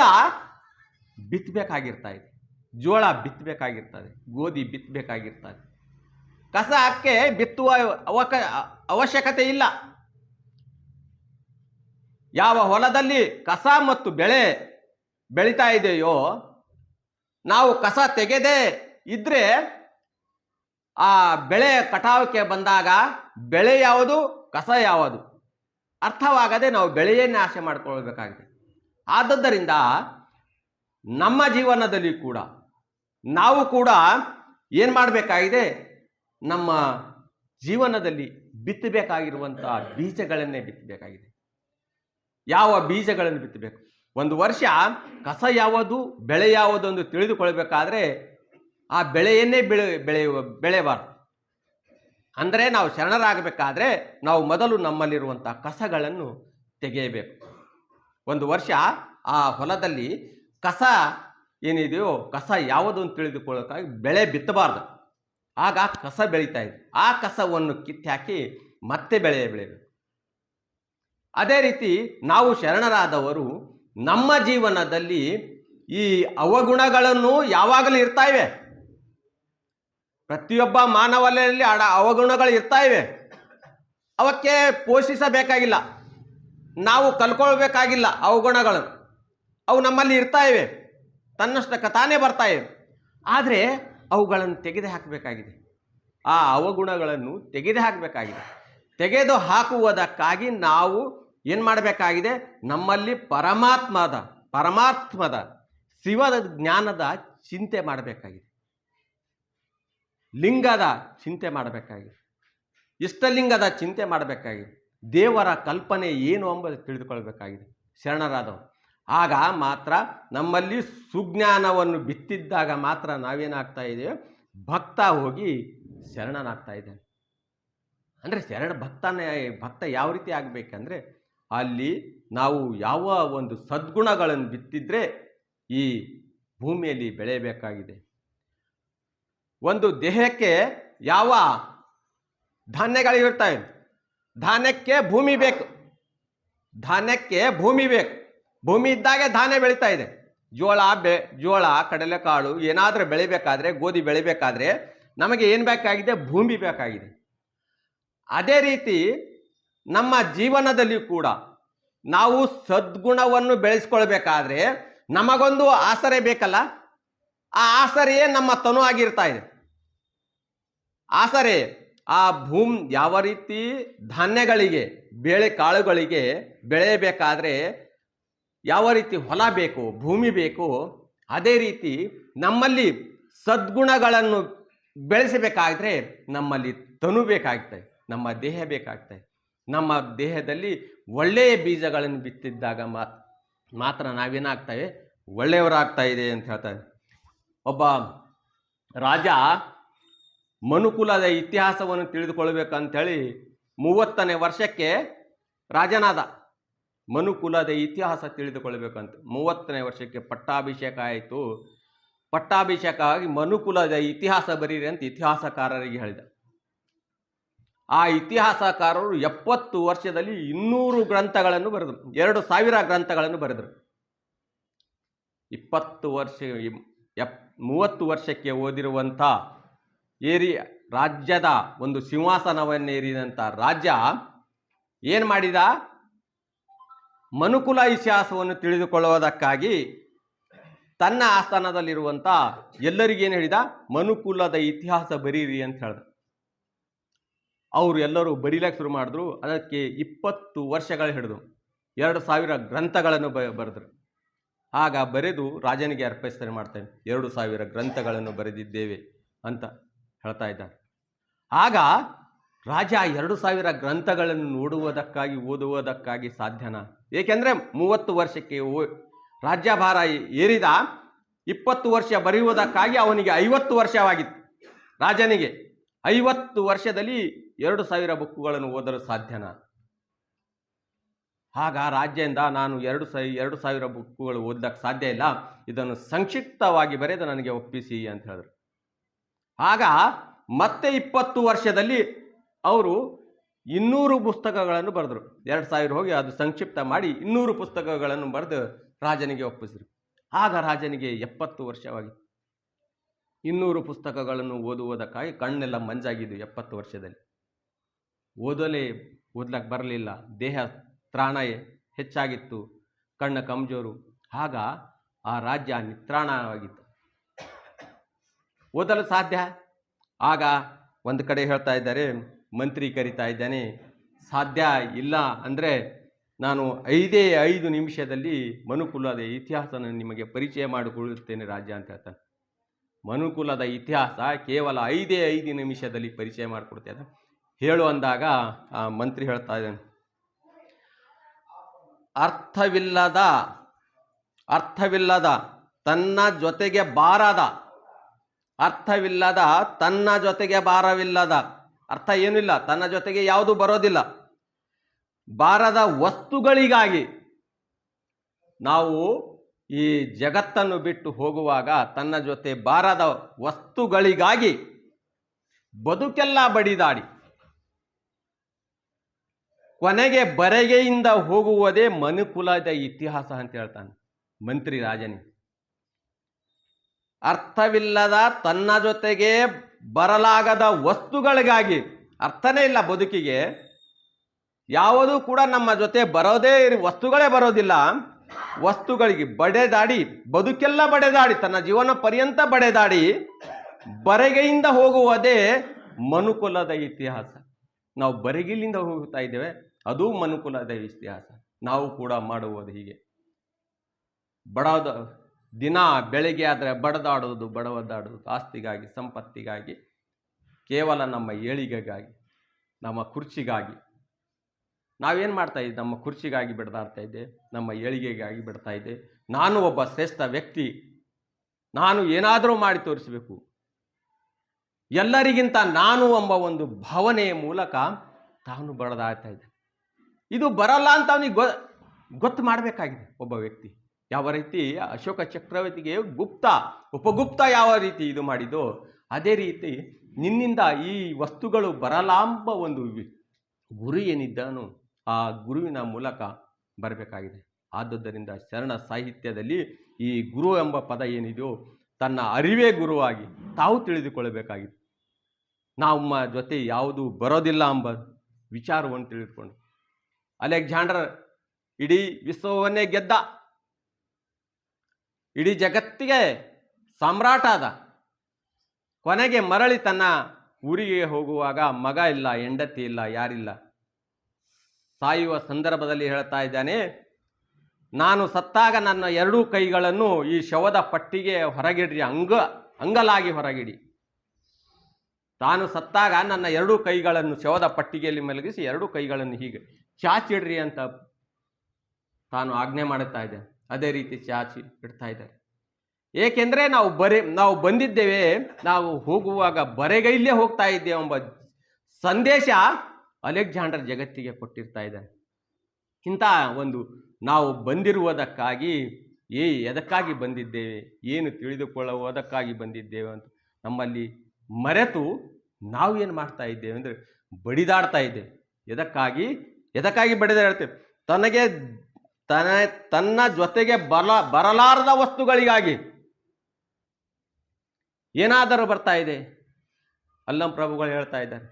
ಬಿತ್ತಬೇಕಾಗಿರ್ತಾ ಇದೆ, ಜೋಳ ಬಿತ್ತಬೇಕಾಗಿರ್ತದೆ, ಗೋಧಿ ಬಿತ್ತಬೇಕಾಗಿರ್ತದೆ. ಕಸಕ್ಕೆ ಬಿತ್ತುವ ಅವಶ್ಯಕತೆ ಇಲ್ಲ. ಯಾವ ಹೊಲದಲ್ಲಿ ಕಸ ಮತ್ತು ಬೆಳೆ ಬೆಳೀತಾ ಇದೆಯೋ, ನಾವು ಕಸ ತೆಗೆದೇ ಇದ್ರೆ ಆ ಬೆಳೆ ಕಟಾವಕ್ಕೆ ಬಂದಾಗ ಬೆಳೆ ಯಾವುದು, ಕಸ ಯಾವುದು ಅರ್ಥವಾಗದೆ ನಾವು ಬೆಳೆಯನ್ನೇ ಆಸೆ ಮಾಡಿಕೊಳ್ಬೇಕಾಗಿದೆ. ಆದದ್ದರಿಂದ ನಮ್ಮ ಜೀವನದಲ್ಲಿ ಕೂಡ ನಾವು ಕೂಡ ಏನು ಮಾಡಬೇಕಾಗಿದೆ, ನಮ್ಮ ಜೀವನದಲ್ಲಿ ಬಿತ್ತಬೇಕಾಗಿರುವಂತಹ ಬೀಜಗಳನ್ನೇ ಬಿತ್ತಬೇಕಾಗಿದೆ. ಯಾವ ಬೀಜಗಳನ್ನು ಬಿತ್ತಬೇಕು? ಒಂದು ವರ್ಷ ಕಸ ಯಾವುದು, ಬೆಳೆ ಯಾವುದು ಎಂದು ತಿಳಿದುಕೊಳ್ಬೇಕಾದ್ರೆ ಆ ಬೆಳೆಯನ್ನೇ ಬೆಳೆಯಬಾರ್ದು. ಅಂದರೆ ನಾವು ಶರಣರಾಗಬೇಕಾದ್ರೆ ನಾವು ಮೊದಲು ನಮ್ಮಲ್ಲಿರುವಂಥ ಕಸಗಳನ್ನು ತೆಗೆಯಬೇಕು. ಒಂದು ವರ್ಷ ಆ ಹೊಲದಲ್ಲಿ ಕಸ ಏನಿದೆಯೋ, ಕಸ ಯಾವುದು ಅಂತ ತಿಳಿದುಕೊಳ್ಳೋಕ್ಕಾಗಿ ಬೆಳೆ ಬಿತ್ತಬಾರ್ದು. ಆಗ ಕಸ ಬೆಳೀತಾ ಇದೆ, ಆ ಕಸವನ್ನು ಕಿತ್ತಾಕಿ ಮತ್ತೆ ಬೆಳೆಯಬೇಕು. ಅದೇ ರೀತಿ ನಾವು ಶರಣರಾದವರು ನಮ್ಮ ಜೀವನದಲ್ಲಿ ಈ ಅವಗುಣಗಳನ್ನು ಯಾವಾಗಲೂ ಇರ್ತಾ ಇವೆ. ಪ್ರತಿಯೊಬ್ಬ ಮಾನವನಲ್ಲಿ ಅವಗುಣಗಳು ಇರ್ತಾ ಇವೆ. ಅವಕ್ಕೆ ಪೋಷಿಸಬೇಕಾಗಿಲ್ಲ, ನಾವು ಕಲ್ಕೊಳ್ಬೇಕಾಗಿಲ್ಲ. ಅವಗುಣಗಳನ್ನು ಅವು ನಮ್ಮಲ್ಲಿ ಇರ್ತಾ ಇವೆ, ತನ್ನಷ್ಟಕ್ಕೆ ತಾನೇ ಬರ್ತಾ ಇವೆ. ಆದರೆ ಅವುಗಳನ್ನು ತೆಗೆದು ಹಾಕಬೇಕಾಗಿದೆ. ಆ ಅವಗುಣಗಳನ್ನು ತೆಗೆದು ಹಾಕಬೇಕಾಗಿದೆ. ತೆಗೆದು ಹಾಕುವುದಕ್ಕಾಗಿ ನಾವು ಏನು ಮಾಡಬೇಕಾಗಿದೆ, ನಮ್ಮಲ್ಲಿ ಪರಮಾತ್ಮದ ಶಿವದ ಜ್ಞಾನದ ಚಿಂತೆ ಮಾಡಬೇಕಾಗಿದೆ. ಲಿಂಗದ ಚಿಂತೆ ಮಾಡಬೇಕಾಗಿದೆ, ಇಷ್ಟಲಿಂಗದ ಚಿಂತೆ ಮಾಡಬೇಕಾಗಿದೆ. ದೇವರ ಕಲ್ಪನೆ ಏನು ಎಂಬುದು ತಿಳಿದುಕೊಳ್ಬೇಕಾಗಿದೆ ಶರಣರಾದವರು. ಆಗ ಮಾತ್ರ ನಮ್ಮಲ್ಲಿ ಸುಜ್ಞಾನವನ್ನು ಬಿತ್ತಿದ್ದಾಗ ಮಾತ್ರ ನಾವೇನಾಗ್ತಾ ಇದ್ದೇವೆ, ಭಕ್ತ ಹೋಗಿ ಶರಣನಾಗ್ತಾ ಇದ್ದಾನೆ. ಅಂದರೆ ಭಕ್ತ ಯಾವ ರೀತಿ ಆಗಬೇಕಂದ್ರೆ, ಅಲ್ಲಿ ನಾವು ಯಾವ ಒಂದು ಸದ್ಗುಣಗಳನ್ನು ಬಿತ್ತಿದ್ರೆ ಈ ಭೂಮಿಯಲ್ಲಿ ಬೆಳೆಯಬೇಕಾಗಿದೆ. ಒಂದು ದೇಹಕ್ಕೆ ಯಾವ ಧಾನ್ಯಗಳಿರ್ತವೆ, ಧಾನ್ಯಕ್ಕೆ ಭೂಮಿ ಬೇಕು. ಭೂಮಿ ಇದ್ದಾಗೆ ಧಾನ್ಯ ಬೆಳೀತಾ ಇದೆ. ಜೋಳ, ಕಡಲೆಕಾಳು ಏನಾದರೂ ಬೆಳಿಬೇಕಾದ್ರೆ, ಗೋಧಿ ಬೆಳಿಬೇಕಾದ್ರೆ ನಮಗೆ ಏನು ಬೇಕಾಗಿದೆ, ಭೂಮಿ ಬೇಕಾಗಿದೆ. ಅದೇ ರೀತಿ ನಮ್ಮ ಜೀವನದಲ್ಲಿ ಕೂಡ ನಾವು ಸದ್ಗುಣವನ್ನು ಬೆಳೆಸ್ಕೊಳ್ಬೇಕಾದ್ರೆ ನಮಗೊಂದು ಆಸರೆ ಬೇಕಲ್ಲ. ಆ ಆಸರೆಯೇ ನಮ್ಮ ತನು ಆಗಿರ್ತಾ ಇದೆ. ಆಸರೆ ಆ ಯಾವ ರೀತಿ ಧಾನ್ಯಗಳಿಗೆ, ಕಾಳುಗಳಿಗೆ ಬೆಳೆಯಬೇಕಾದ್ರೆ ಯಾವ ರೀತಿ ಹೊಲ ಬೇಕು, ಭೂಮಿ ಬೇಕು, ಅದೇ ರೀತಿ ನಮ್ಮಲ್ಲಿ ಸದ್ಗುಣಗಳನ್ನು ಬೆಳೆಸಬೇಕಾದ್ರೆ ನಮ್ಮಲ್ಲಿ ತನು ಬೇಕಾಗ್ತದೆ, ನಮ್ಮ ದೇಹ ಬೇಕಾಗ್ತದೆ. ನಮ್ಮ ದೇಹದಲ್ಲಿ ಒಳ್ಳೆಯ ಬೀಜಗಳನ್ನು ಬಿತ್ತಿದ್ದಾಗ ಮಾತ್ರ ನಾವೇನಾಗ್ತೇವೆ, ಒಳ್ಳೆಯವರಾಗ್ತಾ ಇದೆ ಅಂತ ಹೇಳ್ತಾರೆ. ಒಬ್ಬ ರಾಜ ಮನುಕುಲದ ಇತಿಹಾಸವನ್ನು ತಿಳಿದುಕೊಳ್ಬೇಕಂತೇಳಿ 30ನೇ ವರ್ಷಕ್ಕೆ ರಾಜನಾದ. ಮನುಕುಲದ ಇತಿಹಾಸ ತಿಳಿದುಕೊಳ್ಬೇಕಂತ 30ನೇ ವರ್ಷಕ್ಕೆ ಪಟ್ಟಾಭಿಷೇಕ ಆಯಿತು. ಪಟ್ಟಾಭಿಷೇಕ ಆಗಿ ಮನುಕುಲದ ಇತಿಹಾಸ ಬರೀರಿ ಅಂತ ಇತಿಹಾಸಕಾರರಿಗೆ ಹೇಳಿದ. ಆ ಇತಿಹಾಸಕಾರರು 70 ವರ್ಷದಲ್ಲಿ 200 ಗ್ರಂಥಗಳನ್ನು ಬರೆದರು, 2000 ಗ್ರಂಥಗಳನ್ನು ಬರೆದರು. 30 ವರ್ಷಕ್ಕೆ ಓದಿರುವಂಥ ರಾಜ್ಯದ ಒಂದು ಸಿಂಹಾಸನವನ್ನೇರಿದಂಥ ರಾಜ್ಯ ಏನು ಮಾಡಿದ, ಮನುಕುಲ ಇತಿಹಾಸವನ್ನು ತಿಳಿದುಕೊಳ್ಳುವುದಕ್ಕಾಗಿ ತನ್ನ ಆಸ್ಥಾನದಲ್ಲಿರುವಂಥ ಎಲ್ಲರಿಗೇನು ಹೇಳಿದ, ಮನುಕುಲದ ಇತಿಹಾಸ ಬರೀರಿ ಅಂತ ಹೇಳ್ದ. ಅವರು ಎಲ್ಲರೂ ಬರೀಲಿಕ್ಕೆ ಶುರು ಮಾಡಿದ್ರು. ಅದಕ್ಕೆ 20 ವರ್ಷಗಳು ಹಿಡಿದು 2000 ಗ್ರಂಥಗಳನ್ನು ಬರೆದರು. ಆಗ ಬರೆದು ರಾಜನಿಗೆ ಅರ್ಪಿಸ್ತನೆ ಮಾಡ್ತೇವೆ, 2000 ಗ್ರಂಥಗಳನ್ನು ಬರೆದಿದ್ದೇವೆ ಅಂತ ಹೇಳ್ತಾ ಇದ್ದಾರೆ. ಆಗ ರಾಜ 2000 ಗ್ರಂಥಗಳನ್ನು ನೋಡುವುದಕ್ಕಾಗಿ ಓದುವುದಕ್ಕಾಗಿ ಸಾಧ್ಯನಾ? ಏಕೆಂದರೆ 30 ವರ್ಷಕ್ಕೆ ರಾಜ್ಯಭಾರ ಏರಿದ. 20 ವರ್ಷ ಬರೆಯುವುದಕ್ಕಾಗಿ ಅವನಿಗೆ 50 ವರ್ಷವಾಗಿತ್ತು. ರಾಜನಿಗೆ 50 ವರ್ಷದಲ್ಲಿ 2000 ಬುಕ್ಕುಗಳನ್ನು ಓದಲು ಸಾಧ್ಯನಾ? ಆಗ ರಾಜ್ಯದಿಂದ ನಾನು 2000 ಬುಕ್ಕುಗಳು ಓದಕ್ಕೆ ಸಾಧ್ಯ ಇಲ್ಲ, ಇದನ್ನು ಸಂಕ್ಷಿಪ್ತವಾಗಿ ಬರೆದು ನನಗೆ ಒಪ್ಪಿಸಿ ಅಂತ ಹೇಳಿದ್ರು. ಆಗ ಮತ್ತೆ 20 ವರ್ಷದಲ್ಲಿ ಅವರು 200 ಪುಸ್ತಕಗಳನ್ನು ಬರೆದರು. 2000 ಹೋಗಿ ಅದು ಸಂಕ್ಷಿಪ್ತ ಮಾಡಿ 200 ಪುಸ್ತಕಗಳನ್ನು ಬರೆದು ರಾಜನಿಗೆ ಒಪ್ಪಿಸಿದರು. ಆಗ ರಾಜನಿಗೆ 70 ವರ್ಷವಾಗಿತ್ತು. 200 ಪುಸ್ತಕಗಳನ್ನು ಓದುವುದಕ್ಕಾಗಿ ಕಣ್ಣೆಲ್ಲ ಮಂಜಾಗಿದ್ದು 70 ವರ್ಷದಲ್ಲಿ. ಓದಲಿಕ್ಕೆ ಬರಲಿಲ್ಲ, ದೇಹ ತ್ರಾಣ ಹೆಚ್ಚಾಗಿತ್ತು, ಕಣ್ಣು ಕಮ್ಜೋರು. ಆಗ ಆ ರಾಜ್ಯ ನಿತ್ರಾಣವಾಗಿತ್ತು. ಓದಲು ಸಾಧ್ಯ. ಆಗ ಒಂದು ಕಡೆ ಹೇಳ್ತಾ ಇದ್ದಾರೆ, ಮಂತ್ರಿ ಕರಿತಾ ಇದ್ದಾನೆ, ಸಾಧ್ಯ ಇಲ್ಲ ಅಂದರೆ ನಾನು 5 ನಿಮಿಷದಲ್ಲಿ ಮನುಕುಲದ ಇತಿಹಾಸನ ನಿಮಗೆ ಪರಿಚಯ ಮಾಡಿಕೊಳ್ಳುತ್ತೇನೆ ರಾಜ್ಯ ಅಂತ ಹೇಳ್ತಾನೆ. ಮನುಕುಲದ ಇತಿಹಾಸ ಕೇವಲ 5 ನಿಮಿಷದಲ್ಲಿ ಪರಿಚಯ ಮಾಡಿಕೊಡ್ತೇನೆ ಹೇಳು ಅಂದಾಗ ಆ ಮಂತ್ರಿ ಹೇಳ್ತಾ ಇದ್ದಾನೆ, ಅರ್ಥವಿಲ್ಲದ ತನ್ನ ಜೊತೆಗೆ ಭಾರವಿಲ್ಲದ, ಅರ್ಥ ಏನಿಲ್ಲ, ತನ್ನ ಜೊತೆಗೆ ಯಾವುದು ಬರೋದಿಲ್ಲ, ಬಾರದ ವಸ್ತುಗಳಿಗಾಗಿ ನಾವು ಈ ಜಗತ್ತನ್ನು ಬಿಟ್ಟು ಹೋಗುವಾಗ ತನ್ನ ಜೊತೆ ಬಾರದ ವಸ್ತುಗಳಿಗಾಗಿ ಬದುಕೆಲ್ಲ ಬಡಿದಾಡಿ ಕೊನೆಗೆ ಬರೆಗೆಯಿಂದ ಹೋಗುವುದೇ ಮನುಕುಲದ ಇತಿಹಾಸ ಅಂತ ಹೇಳ್ತಾನೆ ಮಂತ್ರಿ ರಾಜನಿಗೆ. ಅರ್ಥವಿಲ್ಲದ ತನ್ನ ಜೊತೆಗೆ ಬರಲಾಗದ ವಸ್ತುಗಳಿಗಾಗಿ, ಅರ್ಥನೇ ಇಲ್ಲ ಬದುಕಿಗೆ, ಯಾವುದೂ ಕೂಡ ನಮ್ಮ ಜೊತೆ ಬರೋದೇ, ವಸ್ತುಗಳೇ ಬರೋದಿಲ್ಲ, ವಸ್ತುಗಳಿಗೆ ಬಡೆದಾಡಿ ಬದುಕೆಲ್ಲ ಬಡೆದಾಡಿ ತನ್ನ ಜೀವನ ಪರ್ಯಂತ ಬಡೆದಾಡಿ ಬರೆಗೆಯಿಂದ ಹೋಗುವುದೇ ಮನುಕುಲದ ಇತಿಹಾಸ. ನಾವು ಬರೆಗಿಲಿಂದ ಹೋಗ್ತಾ ಇದ್ದೇವೆ, ಅದು ಮನುಕುಲದ ಇತಿಹಾಸ. ನಾವು ಕೂಡ ಮಾಡುವುದು ಹೀಗೆ. ದಿನ ಬೆಳಗ್ಗೆ ಆದರೆ ಬಡದಾಡೋದು, ಆಸ್ತಿಗಾಗಿ, ಸಂಪತ್ತಿಗಾಗಿ, ಕೇವಲ ನಮ್ಮ ಏಳಿಗೆಗಾಗಿ, ನಮ್ಮ ಕುರ್ಚಿಗಾಗಿ. ನಾವೇನು ಮಾಡ್ತಾ ಇದ್ದೆ? ನಮ್ಮ ಕುರ್ಚಿಗಾಗಿ ಬಡದಾಡ್ತಾ ಇದ್ದೆ, ನಮ್ಮ ಏಳಿಗೆಗಾಗಿ ಬಿಡ್ತಾ ಇದ್ದೆ. ನಾನು ಒಬ್ಬ ಶ್ರೇಷ್ಠ ವ್ಯಕ್ತಿ, ನಾನು ಏನಾದರೂ ಮಾಡಿ ತೋರಿಸಬೇಕು, ಎಲ್ಲರಿಗಿಂತ ನಾನು ಎಂಬ ಒಂದು ಭಾವನೆಯ ಮೂಲಕ ತಾನು ಬಡದಾಡ್ತಾ ಇದ್ದೆ. ಇದು ಬರಲ್ಲ ಅಂತ ಅವನಿಗೆ ಗೊತ್ತು ಮಾಡಬೇಕಾಗಿದೆ ಒಬ್ಬ ವ್ಯಕ್ತಿ. ಯಾವ ರೀತಿ ಅಶೋಕ ಚಕ್ರವರ್ತಿಗೆ ಉಪಗುಪ್ತ ಯಾವ ರೀತಿ ಇದು ಮಾಡಿದೋ, ಅದೇ ರೀತಿ ನಿನ್ನಿಂದ ಈ ವಸ್ತುಗಳು ಬರಲಾಂಬ ಒಂದು ಗುರು ಏನಿದ್ದಾನೋ ಆ ಗುರುವಿನ ಮೂಲಕ ಬರಬೇಕಾಗಿದೆ. ಆದುದರಿಂದ ಶರಣ ಸಾಹಿತ್ಯದಲ್ಲಿ ಈ ಗುರು ಎಂಬ ಪದ ಏನಿದೆಯೋ ತನ್ನ ಅರಿವೇ ಗುರುವಾಗಿ ತಾವು ತಿಳಿದುಕೊಳ್ಳಬೇಕಾಗಿದೆ. ನಮ್ಮ ಜೊತೆ ಯಾವುದು ಬರೋದಿಲ್ಲ ಎಂಬ ವಿಚಾರವನ್ನು ತಿಳಿದುಕೊಂಡು ಅಲೆಕ್ಸಾಂಡರ್ ಇಡೀ ವಿಶ್ವವನ್ನೇ ಗೆದ್ದ, ಇಡೀ ಜಗತ್ತಿಗೆ ಸಾಮ್ರಾಟ ಆದ. ಕೊನೆಗೆ ಮರಳಿ ತನ್ನ ಊರಿಗೆ ಹೋಗುವಾಗ ಮಗ ಇಲ್ಲ, ಹೆಂಡತಿ ಇಲ್ಲ, ಯಾರಿಲ್ಲ. ಸಾಯುವ ಸಂದರ್ಭದಲ್ಲಿ ಹೇಳ್ತಾ ಇದ್ದಾನೆ, ನಾನು ಸತ್ತಾಗ ನನ್ನ 2 ಕೈಗಳನ್ನು ಈ ಶವದ ಪಟ್ಟಿಗೆ ಹೊರಗಿಡ್ರಿ, ಅಂಗಲಾಗಿ ಹೊರಗಿಡಿ. ತಾನು ಸತ್ತಾಗ ನನ್ನ 2 ಕೈಗಳನ್ನು ಶವದ ಪಟ್ಟಿಗೆಯಲ್ಲಿ ಮಲಗಿಸಿ 2 ಕೈಗಳನ್ನು ಹೀಗೆ ಚಾಚಿಡ್ರಿ ಅಂತ ತಾನು ಆಜ್ಞೆ ಮಾಡುತ್ತಾ ಇದ್ದೆ. ಅದೇ ರೀತಿ ಚಾಚಿ ಇಡ್ತಾ ಇದ್ದಾರೆ. ಏಕೆಂದರೆ ನಾವು ಬಂದಿದ್ದೇವೆ, ನಾವು ಹೋಗುವಾಗ ಬರೆಗೈಲೇ ಹೋಗ್ತಾ ಇದ್ದೇವೆ ಎಂಬ ಸಂದೇಶ ಅಲೆಕ್ಸಾಂಡರ್ ಜಗತ್ತಿಗೆ ಕೊಟ್ಟಿರ್ತಾ ಇದ್ದಾರೆ. ಇಂಥ ಒಂದು ನಾವು ಬಂದಿರುವುದಕ್ಕಾಗಿ ಎದಕ್ಕಾಗಿ ಬಂದಿದ್ದೇವೆ, ಏನು ತಿಳಿದುಕೊಳ್ಳುವುದಕ್ಕಾಗಿ ಬಂದಿದ್ದೇವೆ ಅಂತ ನಮ್ಮಲ್ಲಿ ಮರೆತು ನಾವು ಏನು ಮಾಡ್ತಾ ಇದ್ದೇವೆ ಅಂದರೆ ಬಡಿದಾಡ್ತಾ ಇದ್ದೇವೆ. ಎದಕ್ಕಾಗಿ ಬಡಿದಾಡ್ತೇವೆ? ತನ್ನ ಜೊತೆಗೆ ಬರಲಾರದ ವಸ್ತುಗಳಿಗಾಗಿ. ಏನಾದರೂ ಬರ್ತಾ ಇದೆ. ಅಲ್ಲಂ ಪ್ರಭುಗಳು ಹೇಳ್ತಾ ಇದ್ದಾರೆ,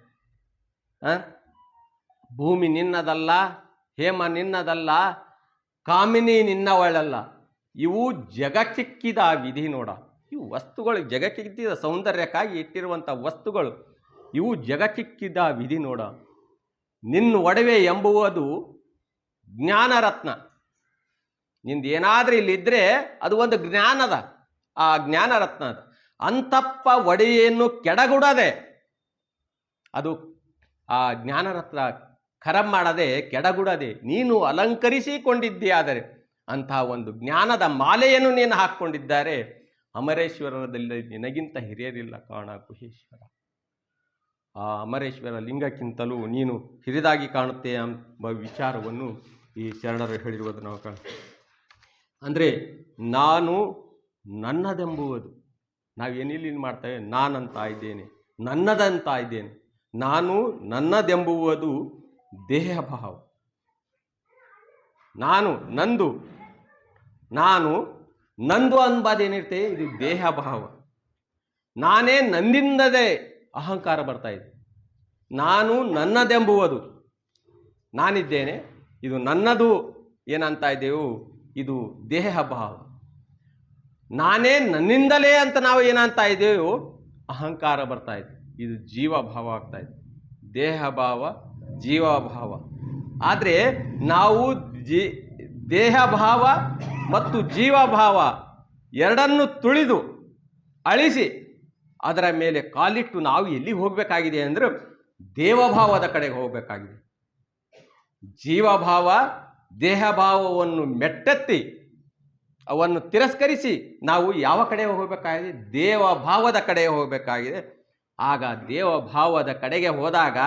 ಭೂಮಿ ನಿನ್ನದಲ್ಲ, ಹೇಮ ನಿನ್ನದಲ್ಲ, ಕಾಮಿನಿ ನಿನ್ನವಳಲ್ಲ. ಇವು ಜಗಕ್ಕಿಕ್ಕಿದ ವಿಧಿ ನೋಡ. ಇವು ವಸ್ತುಗಳು ಜಗಕ್ಕಿಕ್ಕಿದ ಸೌಂದರ್ಯಕ್ಕಾಗಿ ಇಟ್ಟಿರುವಂಥ ವಸ್ತುಗಳು, ಇವು ಜಗಕ್ಕಿಕ್ಕಿದ ವಿಧಿ ನೋಡ. ನಿನ್ನ ಒಡವೆ ಎಂಬುವುದು ಜ್ಞಾನರತ್ನ. ನಿಂದೇನಾದ್ರೂ ಇಲ್ಲಿದ್ದರೆ ಅದು ಒಂದು ಜ್ಞಾನದ, ಆ ಜ್ಞಾನರತ್ನ ಅದು. ಅಂತಪ್ಪ ಒಡೆಯನ್ನು ಕೆಡಗುಡದೆ, ಅದು ಆ ಜ್ಞಾನರತ್ನ ಖರಂ ಮಾಡದೆ ಕೆಡಗುಡದೆ ನೀನು ಅಲಂಕರಿಸಿಕೊಂಡಿದ್ದೇ. ಆದರೆ ಅಂಥ ಒಂದು ಜ್ಞಾನದ ಮಾಲೆಯನ್ನು ನೀನು ಹಾಕ್ಕೊಂಡಿದ್ದಾರೆ. ಅಮರೇಶ್ವರದಲ್ಲಿ ನಿನಗಿಂತ ಹಿರಿಯರಿಲ್ಲ ಕಾಣ ಗುಹೇಶ್ವರ. ಆ ಅಮರೇಶ್ವರ ಲಿಂಗಕ್ಕಿಂತಲೂ ನೀನು ಹಿರಿದಾಗಿ ಕಾಣುತ್ತೆ ಎಂಬ ವಿಚಾರವನ್ನು ಈ ಶರಣರು ಹೇಳಿರುವುದು ನಾವು ಕಾಣ್ತೀವಿ. ಅಂದರೆ ನಾನು ನನ್ನದೆಂಬುವುದು, ನಾವೇನಿಲ್ಲಿ ಮಾಡ್ತೇವೆ, ನಾನಂತ ಇದ್ದೇನೆ, ನನ್ನದಂತ ಇದ್ದೇನೆ. ನಾನು ನನ್ನದೆಂಬುವುದು ದೇಹ ಭಾವ. ನಾನು ನಂದು ಅಂಬದೇನಿರ್ತೇ, ಇದು ದೇಹ ಭಾವ. ನಾನೇ ನನ್ನಿಂದಲೇ ಅಹಂಕಾರ ಬರ್ತಾ ಇದೆ. ನಾನು ನನ್ನದೆಂಬುವುದು, ನಾನಿದ್ದೇನೆ, ಇದು ನನ್ನದು ಏನಂತ ಇದ್ದೇವು, ಇದು ದೇಹ ಭಾವ. ನಾನೇ ನನ್ನಿಂದಲೇ ಅಂತ ನಾವು ಏನಂತ ಇದ್ದೇವೋ ಅಹಂಕಾರ ಬರ್ತಾ ಇದೆ. ಇದು ಜೀವಭಾವ ಆಗ್ತಾ ಇದೆ. ದೇಹ ಭಾವ, ಜೀವಭಾವ. ಆದರೆ ನಾವು ದೇಹ ಭಾವ ಮತ್ತು ಜೀವಭಾವ ಎರಡನ್ನು ತುಳಿದು ಅಳಿಸಿ ಅದರ ಮೇಲೆ ಕಾಲಿಟ್ಟು ನಾವು ಎಲ್ಲಿ ಹೋಗಬೇಕಾಗಿದೆ ಅಂದರೆ ದೇವಭಾವದ ಕಡೆಗೆ ಹೋಗಬೇಕಾಗಿದೆ. ಜೀವಭಾವ ದೇಹಭಾವವನ್ನು ಮೆಟ್ಟೆತ್ತಿ ಅವನ್ನು ತಿರಸ್ಕರಿಸಿ ನಾವು ಯಾವ ಕಡೆ ಹೋಗಬೇಕಾಗಿದೆ? ದೇವಭಾವದ ಕಡೆಗೆ ಹೋಗಬೇಕಾಗಿದೆ. ಆಗ ದೇವಭಾವದ ಕಡೆಗೆ ಹೋದಾಗ